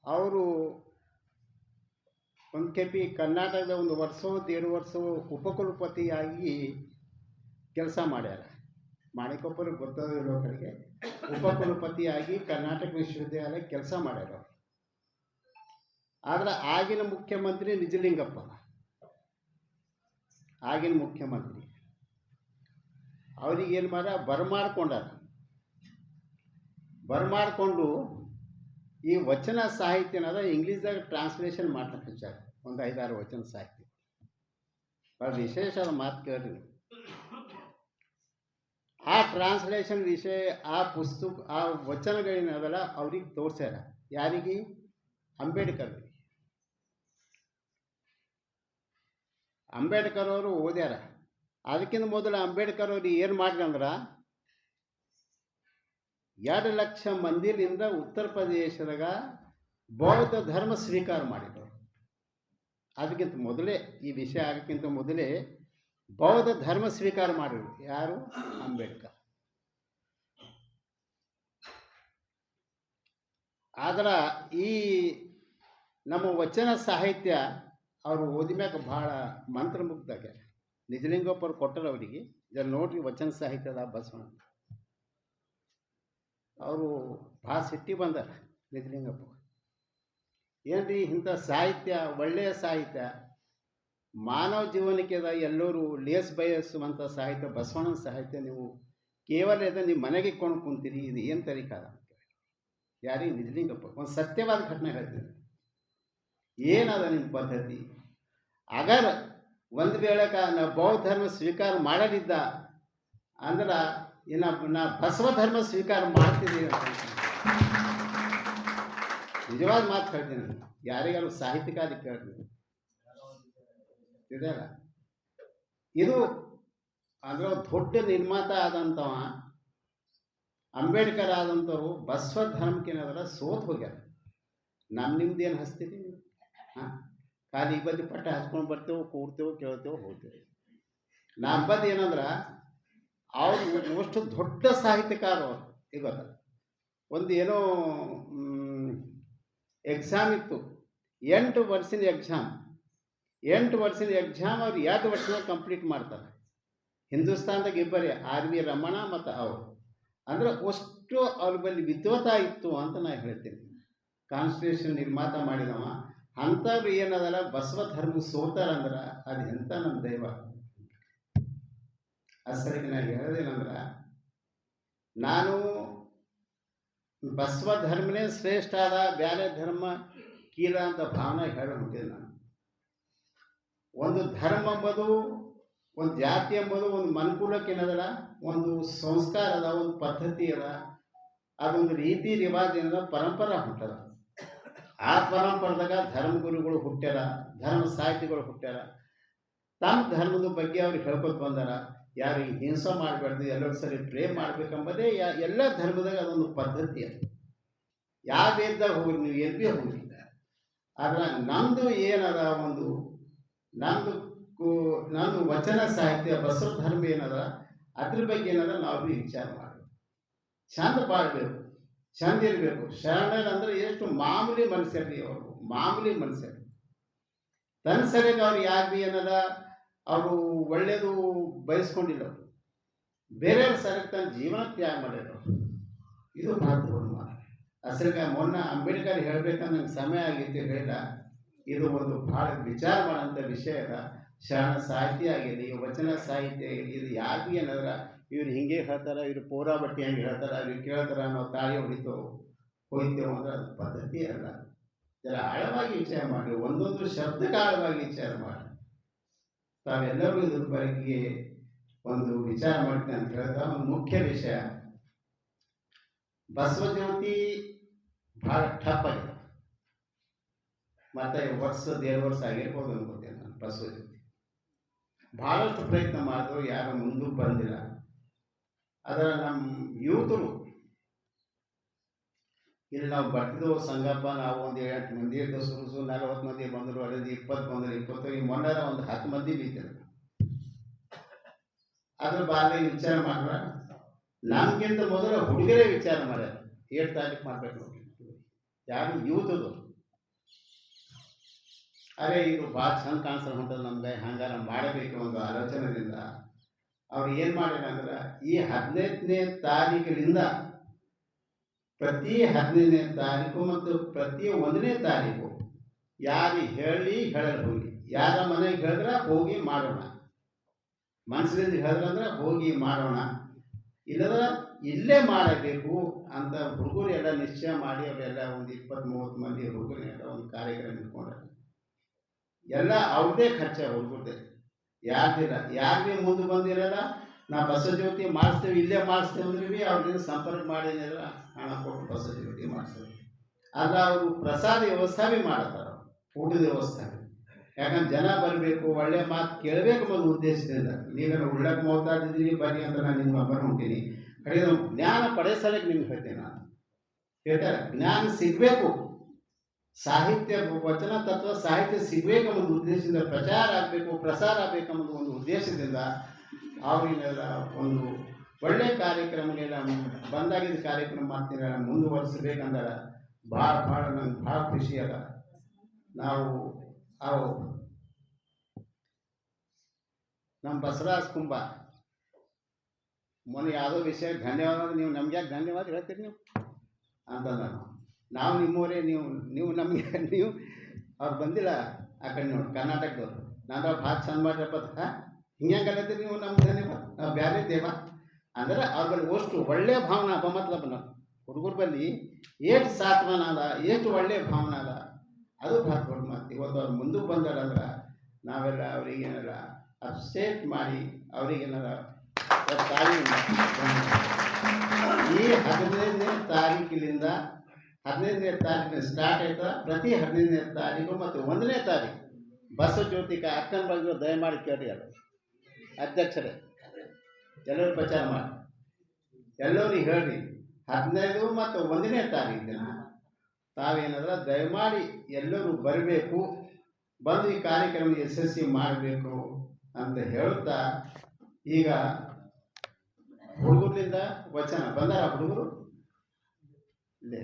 ಅವರು ಒಂದು ಕೆಪಿ ಕರ್ನಾಟಕದ 1 ವರ್ಷವೋ 1.5 ವರ್ಷವೋ ಉಪಕುಲಪತಿಯಾಗಿ ಕೆಲಸ ಮಾಡ್ಯಾರ. ಮಾಣಿಕೊಪ್ಪರು ಗೊತ್ತಿರೋ ಕಡೆಗೆ ಉಪಕುಲಪತಿಯಾಗಿ ಕರ್ನಾಟಕ ವಿಶ್ವವಿದ್ಯಾಲಯ ಕೆಲಸ ಮಾಡ್ಯಾರ. ಆದರೆ ಆಗಿನ ಮುಖ್ಯಮಂತ್ರಿ ನಿಜಲಿಂಗಪ್ಪ, ಆಗಿನ ಮುಖ್ಯಮಂತ್ರಿ ಅವ್ರಿಗೇನು ಬರಮಾಡ್ಕೊಂಡು ಈ ವಚನ ಸಾಹಿತ್ಯನದ ಇಂಗ್ಲೀಷ್ದಾಗ ಟ್ರಾನ್ಸ್ಲೇಷನ್ ಮಾಡ್ಲಿಕ್ಕೆ ಹಚ್ಚಾರ. ಒಂದು 5-6 ವಚನ ಸಾಹಿತ್ಯ. ಭಾಳ ವಿಶೇಷವಾದ ಮಾತು ಕೇಳ್ರಿ. ಆ ಟ್ರಾನ್ಸ್ಲೇಷನ್ ವಿಷಯ, ಆ ಪುಸ್ತಕ, ಆ ವಚನಗಳೇನದಲ್ಲ ಅವ್ರಿಗೆ ತೋರ್ಸ್ಯಾರ. ಯಾರಿಗೆ? ಅಂಬೇಡ್ಕರ್ ಅವರು ಓದ್ಯಾರ. ಅದಕ್ಕಿಂತ ಮೊದಲು ಅಂಬೇಡ್ಕರ್ ಅವ್ರು ಏನು ಮಾಡಿದಂದ್ರೆ 2 ಲಕ್ಷ ಮಂದಿಲಿಂದ ಉತ್ತರ ಪ್ರದೇಶದಾಗ ಬೌದ್ಧ ಧರ್ಮ ಸ್ವೀಕಾರ ಮಾಡಿದರು. ಅದಕ್ಕಿಂತ ಮೊದಲೇ, ಈ ವಿಷಯ ಆಗಕ್ಕಿಂತ ಮೊದಲೇ ಬೌದ್ಧ ಧರ್ಮ ಸ್ವೀಕಾರ ಮಾಡಿದರು. ಯಾರು? ಅಂಬೇಡ್ಕರ್. ಆದ್ರೆ ಈ ನಮ್ಮ ವಚನ ಸಾಹಿತ್ಯ ಅವರು ಓದಿಮ್ಯಾಗ ಭಾಳ ಮಂತ್ರಮುಗ್ಧಾಗ್ಯಾರ. ನಿಜಲಿಂಗಪ್ಪರು ಕೊಟ್ಟರು ಅವರಿಗೆ. ಇದನ್ನು ನೋಡ್ರಿ, ವಚನ ಸಾಹಿತ್ಯದ ಬಸವಣ್ಣ ಅವರು ಭಾಳ ಸಿಟ್ಟಿ ಬಂದಾರ. ನಿಜಲಿಂಗಪ್ಪ ಏನ್ರಿ ಇಂಥ ಸಾಹಿತ್ಯ, ಒಳ್ಳೆಯ ಸಾಹಿತ್ಯ, ಮಾನವ ಜೀವನಕ್ಕೆ ಎಲ್ಲರೂ ಲೇಸ್ ಬಯಸುವಂಥ ಸಾಹಿತ್ಯ, ಬಸವಣ್ಣನ ಸಾಹಿತ್ಯ ನೀವು ಕೇವಲ ನಿಮ್ಮ ಮನೆಗೆ ಕೊಂಡು ಕುಂತೀರಿ, ಇದು ಏನು ತರೀಕಾದ ಅಂತ. ಯಾರಿಗೆ? ನಿಜಲಿಂಗಪ್ಪ. ಒಂದು ಸತ್ಯವಾದ ಘಟನೆ ಹೇಳ್ತೀನಿ. ಏನದ ನಿಮ್ಮ ಪದ್ಧತಿ? ಅಗರ್ ಒಂದು ವೇಳೆ ನಾ ಬೌದ್ಧ ಧರ್ಮ ಸ್ವೀಕಾರ ಮಾಡಲಿದ್ದ ಅಂದ್ರೆ ನಾ ಬಸವ ಧರ್ಮ ಸ್ವೀಕಾರ ಮಾಡ್ತಿದ್ದೀವಿ ಅಂತ. ನಿಜವಾದ ಮಾತು ಹೇಳ್ತೀನಿ. ಯಾರಿಗಾರು ಸಾಹಿತ್ಯಕಾರಿ ಕೇಳ್ತೀನಿ ಇದೆಯಲ್ಲ. ಇದು ಅಂದ್ರೆ ದೊಡ್ಡ ನಿರ್ಮಾತ ಆದಂಥವ ಅಂಬೇಡ್ಕರ್ ಆದಂಥವ್ರು ಬಸವ ಧರ್ಮಕ್ಕೇನಾದ್ರೆ ಸೋತ್ ಹೋಗ್ಯಾರ. ನಿಮ್ದೇನು ಹಚ್ತೀರಿ? ಹಾಂ, ಖಾಲಿ ಬದಿ ಪಟ್ಟ ಹಚ್ಕೊಂಡು ಬರ್ತೇವೆ, ಕೂಡ್ತೇವೆ, ಕೇಳ್ತೇವೆ, ಹೋಗ್ತೇವೆ. ನಂಬದು ಏನಂದ್ರೆ ಅವ್ರು ಅಷ್ಟು ದೊಡ್ಡ ಸಾಹಿತ್ಯಕಾರ ಅವರು. ಈಗ ಒಂದು ಏನೋ ಎಕ್ಸಾಮ್ ಇತ್ತು, 8 ವರ್ಷದ ಎಕ್ಸಾಮ್. 8 ವರ್ಷದ ಎಕ್ಸಾಮ್ ಅವ್ರು 2 ವರ್ಷದಾಗ ಕಂಪ್ಲೀಟ್ ಮಾಡ್ತಾರೆ. ಹಿಂದೂಸ್ತಾನದಾಗ ಇಬ್ಬರೇ, R.V. ರಮಣ ಮತ್ತು ಅವರು. ಅಂದ್ರೆ ಅಷ್ಟು ಅವ್ರ ಬಳಿ ವಿದ್ವತ್ತ ಇತ್ತು ಅಂತ ನಾನು ಹೇಳ್ತೀನಿ. ಕಾನ್ಸ್ಟಿಟ್ಯೂಷನ್ ನಿರ್ಮಾತ ಮಾಡಿದವ. ಅಂಥವ್ರು ಏನದಲ್ಲ ಬಸವ ಧರ್ಮ ಸೋತಾರಂದ್ರೆ ಅದು ಎಂಥ ನಮ್ಮ ದೈವ. ಅಸಲಿಗೆ ನಾನು ಹೇಳೋದೇನಂದ್ರೆ, ನಾನು ಬಸವ ಧರ್ಮನೇ ಶ್ರೇಷ್ಠ ಆದ, ಬೇರೆ ಧರ್ಮ ಕೀಲ ಅಂತ ಭಾವನೆ ಹೇಳೋದಿಲ್ಲ. ನಾನು ಒಂದು ಧರ್ಮ ಎಂಬುದು, ಒಂದು ಜಾತಿ ಎಂಬುದು ಒಂದು ಮನುಕುಲಕ್ಕೆ ಏನದಲ್ಲ ಒಂದು ಸಂಸ್ಕಾರ ಅದ, ಒಂದು ಪದ್ಧತಿ ಅದ, ಅದೊಂದು ರೀತಿ ರಿವಾಜಿನ ಪರಂಪರೆ ಹುಟ್ಟದ. ಆ ಪರಂಪರೆದಾಗ ಧರ್ಮಗುರುಗಳು ಹುಟ್ಟ್ಯಾರ, ಧರ್ಮ ಸಾಹಿತಿಗಳು ಹುಟ್ಟ್ಯಾರ. ತಮ್ಮ ಧರ್ಮದ ಬಗ್ಗೆ ಅವ್ರಿಗೆ ಹೇಳ್ಕೊತ ಬಂದಾರ. ಯಾರಿಗೆ ಹಿಂಸೆ ಮಾಡಬಾರ್ದು, ಎಲ್ಲರೂ ಸರಿ ಪ್ರೇಮ್ ಮಾಡ್ಬೇಕಂಬುದೇ ಎಲ್ಲ ಧರ್ಮದಾಗ ಅದೊಂದು ಪದ್ಧತಿ ಅದು. ಯಾವ ವೇದದಾಗ ಹೋಗ್ರಿ, ನೀವು ಎಲ್ಲಿ ಭೀ ಹೋಗ್ರಿ. ಆದ್ರೆ ನಮ್ಮದು ಏನದ, ಒಂದು ನಮ್ಮದು ವಚನ ಸಾಹಿತ್ಯ ಬಸವ ಧರ್ಮ ಏನದ, ಅದ್ರ ಬಗ್ಗೆ ಏನದ ನಾವು ಭೀ ವಿಚಾರ ಮಾಡಬೇಕು. ಚಂದ ಬಾಳ್ಬೇಕು, ಚಂದ ಇರಬೇಕು. ಶರಣರು ಅಂದ್ರೆ ಎಷ್ಟು ಮಾಮೂಲಿ ಮನುಷ್ಯರಿ ಅವರು, ಮಾಮೂಲಿ ಮನುಷ್ಯರು. ತನ್ನ ಸರಿಯಾಗಿ ಅವ್ರು ಯಾರು ಭೀ ಏನದ ಅವರು ಒಳ್ಳೇದು ಬಯಸ್ಕೊಂಡಿಲ್ಲ. ಅವರು ಬೇರೆಯವ್ರ ಸರಿಯಾಗಿ ತನ್ನ ಜೀವನ ತ್ಯಾಗ ಮಾಡಿದ್ರು. ಇದು ಭಾಳ ಅಸಲಿಗೆ ಮೊನ್ನೆ ಅಂಬೇಡ್ಕರ್ ಹೇಳ್ಬೇಕಂದ್ರೆ ನಂಗೆ ಸಮಯ ಆಗಿತ್ತು ಹೇಳಿಲ್ಲ. ಇದು ಒಂದು ಭಾಳ ವಿಚಾರ ಮಾಡೋಂಥ ವಿಷಯ ಅದ. ಶರಣ ಸಾಹಿತ್ಯ ಆಗಲಿ, ವಚನ ಸಾಹಿತ್ಯ ಆಗಲಿ, ಇದು ಯಾರಿಗೂ ಏನಾದ್ರ ಇವ್ರು ಹಿಂಗೆ ಹೇಳ್ತಾರ, ಇವ್ರು ಪೂರಾ ಬಟ್ಟೆ ಹಂಗೆ ಹೇಳ್ತಾರ, ಇವ್ರು ಕೇಳ್ತಾರ, ನಾವು ತಾಳಿ ಹೋಯ್ತೇವೆ ಅಂದ್ರೆ ಅದು ಪದ್ಧತಿ ಅಲ್ಲ. ಜರ ಆಳವಾಗಿ ವಿಚಾರ ಮಾಡಿ, ಒಂದೊಂದು ಶಬ್ದಕ್ಕೆ ಆಳವಾಗಿ ವಿಚಾರ ಮಾಡಿ. ತಾವೆಲ್ಲರೂ ಇದ್ರ ಬಗ್ಗೆ ಒಂದು ವಿಚಾರ ಮಾಡ್ತೀನಿ ಅಂತ ಹೇಳಿದ ಒಂದು ಮುಖ್ಯ ವಿಷಯ, ಬಸವಜ್ಯೋತಿ ಬಹಳ ಟಫ್ ಆಗಿದೆ. ಮತ್ತೆ ವರ್ಷ 1.5 ವರ್ಷ ಆಗಿರ್ಬೋದು ಅನ್ಕೋತೇನೆ ನಾನು. ಬಸವಜ್ಯೋತಿ ಬಹಳಷ್ಟು ಪ್ರಯತ್ನ ಮಾಡಿದ್ರು, ಯಾರು ಮುಂದಕ್ಕೆ ಬಂದಿಲ್ಲ. ಅದರ ನಮ್ಮ ಯೂತರು ಇಲ್ಲಿ ನಾವು ಬರ್ತಿದ್ದೆವು ಸಂಗಪ್ಪ, ನಾವು ಒಂದು 8 ಮಂದಿ ಇದ್ದು, ಸುರುಸು 40 ಮಂದಿ ಬಂದರು, ಅಲ್ಲಿಂದ 20 ಬಂದರು, 20 ಈ ಮೊನ್ನೆ ಒಂದು 10 ಮಂದಿ ಬೀತಾರೆ. ಅದ್ರ ಬಾರಿ ವಿಚಾರ ಮಾಡ್ರ, ನಮ್ಗಿಂತ ಮೊದಲು ಹುಡುಗರೇ ವಿಚಾರ ಮಾಡ್ಯಾರ 7 ತಾರೀಕು ಮಾಡ್ಬೇಕು ನೋಡಿ. ಯಾರು ಯೂತದು ಅರೆ ಇದು ಭಾಳ ಚಂದ ಕಾಣಿಸ್ತಾ ಹೊಂಟದ ನಮ್ಗೆ, ಹಂಗಾರ ಮಾಡಬೇಕು ಒಂದು ಆಲೋಚನೆಯಿಂದ ಅವ್ರು ಏನು ಮಾಡ್ಯಾರ ಅಂದ್ರೆ, ಈ 15ನೇ ತಾರೀಕಿನಿಂದ ಪ್ರತಿ 15ನೇ ತಾರೀಕು ಮತ್ತು ಪ್ರತಿ 1ನೇ ತಾರೀಕು ಯಾರು ಹೇಳಲು ಹೋಗಿ, ಯಾರ ಮನೆಗೆ ಹೇಳಿದ್ರೆ ಹೋಗಿ ಮಾಡೋಣ, ಮನಸ್ಸಿನಿಂದ ಹೇಳಿದ್ರಂದ್ರೆ ಹೋಗಿ ಮಾಡೋಣ, ಇಲ್ಲದ ಇಲ್ಲೇ ಮಾಡಬೇಕು ಅಂತ ಹುಡುಗರು ಎಲ್ಲ ನಿಶ್ಚಯ ಮಾಡಿ ಅವರೆಲ್ಲ ಒಂದು 20-30 ಮಂದಿ ಹುಡುಗರು ಎಲ್ಲ ಒಂದು ಕಾರ್ಯಕ್ರಮ ಇಟ್ಕೊಂಡ್ರೆ ಎಲ್ಲ ಅವ್ರದೇ ಖರ್ಚ ಹುಡುಗರದೇ, ಯಾರ್ದಿಲ್ಲ, ಯಾರಿಗೆ ಮುಂದೆ ಬಂದಿರಲ್ಲ. ನಾ ಬಸವಜ್ಯೋತಿ ಮಾಡಿಸ್ತೇವೆ, ಇಲ್ಲೇ ಮಾಡಿಸ್ತೇವೆ ಅಂದ್ರೆ ಅವ್ರಿಗೆ ಸಂಪರ್ಕ ಮಾಡಿದೆಲ್ಲ ಹಣ ಕೊಟ್ಟು ಬಸವಜ್ಯೋತಿ ಮಾಡಿಸ್ತೇವೆ. ಆದ್ರೆ ಅವರು ಪ್ರಸಾದ ವ್ಯವಸ್ಥೆ ಭೀ ಮಾಡ್ತಾರೆ, ಊಟದ ವ್ಯವಸ್ಥೆ. ಯಾಕಂದ್ರೆ ಜನ ಬರಬೇಕು, ಒಳ್ಳೆ ಮಾತು ಕೇಳಬೇಕು ಅನ್ನೋ ಉದ್ದೇಶದಿಂದ. ನೀವೇನು ಉಳ್ಳಕ್ಕೆ ಮಾತಾಡಿದ್ದೀರಿ ಬನ್ನಿ ಅಂತ ನಾನು ನಿಮ್ಮ ಹೊಂಟೀನಿ, ಕಡೆಗೆ ಜ್ಞಾನ ಪಡೆಸಲಿಕ್ಕೆ ನಿಮ್ಗೆ ಹೇಳ್ತೇನೆ ನಾನು. ಹೇಳ್ತಾರೆ ಜ್ಞಾನ ಸಿಗಬೇಕು, ಸಾಹಿತ್ಯ ವಚನ ತತ್ವ ಸಾಹಿತ್ಯ ಸಿಗಬೇಕು ಅನ್ನೋದು ಉದ್ದೇಶದಿಂದ, ಪ್ರಚಾರ ಆಗಬೇಕು, ಪ್ರಸಾರ ಆಗಬೇಕು ಅನ್ನೋದು ಒಂದು ಉದ್ದೇಶದಿಂದ ಅವರಿಗೆಲ್ಲ ಒಂದು ಒಳ್ಳೆ ಕಾರ್ಯಕ್ರಮಗಳೆಲ್ಲ ಬಂದಾಗಿದ್ದ ಕಾರ್ಯಕ್ರಮ ಮಾಡ್ತೀರ ಮುಂದುವರಿಸಬೇಕಂದ್ರೆ ಭಾಳ ನಂಗೆ ಭಾಳ ಖುಷಿ ಅದ. ನಾವು ಅವು ನಮ್ಮ ಬಸವರಾಜ್ ಕುಂಬಾರ್ ಮೊನ್ನೆ ಯಾವುದೋ ವಿಷಯ ಧನ್ಯವಾದ, ನೀವು ನಮ್ಗೆ ಯಾಕೆ ಧನ್ಯವಾದ ಹೇಳ್ತೀರಿ ನೀವು ಅಂತ. ನಾವು ನಿಮ್ಮವರೇ, ನೀವು ನಮಗೆ ನೀವು ಅವ್ರು ಬಂದಿಲ್ಲ ಆ ಕಡೆ ನೋಡಿ ಕರ್ನಾಟಕದವ್ರು, ನಾನು ಭಾಳ ಚಂದ ಮಾಡ್ರಪ್ಪ ಹಿಂಗೆ ಕಲಿತೀರಿ ನೀವು, ನಮ್ಗೆ ಧನ್ಯವಾದ, ನಾವು ಬೇರೆ ದೇವ ಅಂದ್ರೆ ಅವ್ರ ಬಳಿ ಅಷ್ಟು ಒಳ್ಳೆಯ ಭಾವನೆ ಅದ. ಮತ್ಲಬ್ ನಾವು ಹುಡುಗರ ಬಳಿ ಎಷ್ಟು ಸಾತ್ವನ ಅದ, ಎಷ್ಟು ಒಳ್ಳೆಯ ಭಾವನೆ ಅದ, ಅದು ಭಾಳ ದೊಡ್ಡ ಮಾತು. ಇವತ್ತು ಅವ್ರು ಮುಂದಕ್ಕೆ ಬಂದಾರಂದ್ರೆ ನಾವೆಲ್ಲ ಅವ್ರಿಗೇನಾರ ಅಪ್ಸೇಟ್ ಮಾಡಿ ಅವ್ರಿಗೇನಾರ ಈ 15ನೇ ತಾರೀಕಿನಿಂದ 15ನೇ ತಾರೀಕಿನ ಸ್ಟಾರ್ಟ್ ಆಯ್ತಾ, ಪ್ರತಿ 15ನೇ ತಾರೀಕು ಮತ್ತು 1ನೇ ತಾರೀಕು ಬಸವಜ್ಯೋತಿ ಅಕ್ಕನ ಬಗ್ಗೆ ದಯಮಾಡಿ ಕೇಳಿ, ಅಲ್ಲ ಅಧ್ಯಕ್ಷರೇ ಎಲ್ಲರೂ ಪ್ರಚಾರ ಮಾಡಿ, ಎಲ್ಲರಿಗೆ ಹೇಳ್ರಿ 15 ಮತ್ತು 1ನೇ ತಾರೀಕು ದಿನ ತಾವೇನಾದ್ರೆ ದಯಮಾಡಿ ಎಲ್ಲರೂ ಬರಬೇಕು, ಬಂದು ಈ ಕಾರ್ಯಕ್ರಮ ಯಶಸ್ವಿ ಮಾಡಬೇಕು ಅಂತ ಹೇಳುತ್ತಾ, ಈಗ ಹುಡುಗರಿಂದ ವಚನ ಬಂದಾರ ಹುಡುಗರು ಇಲ್ಲೇ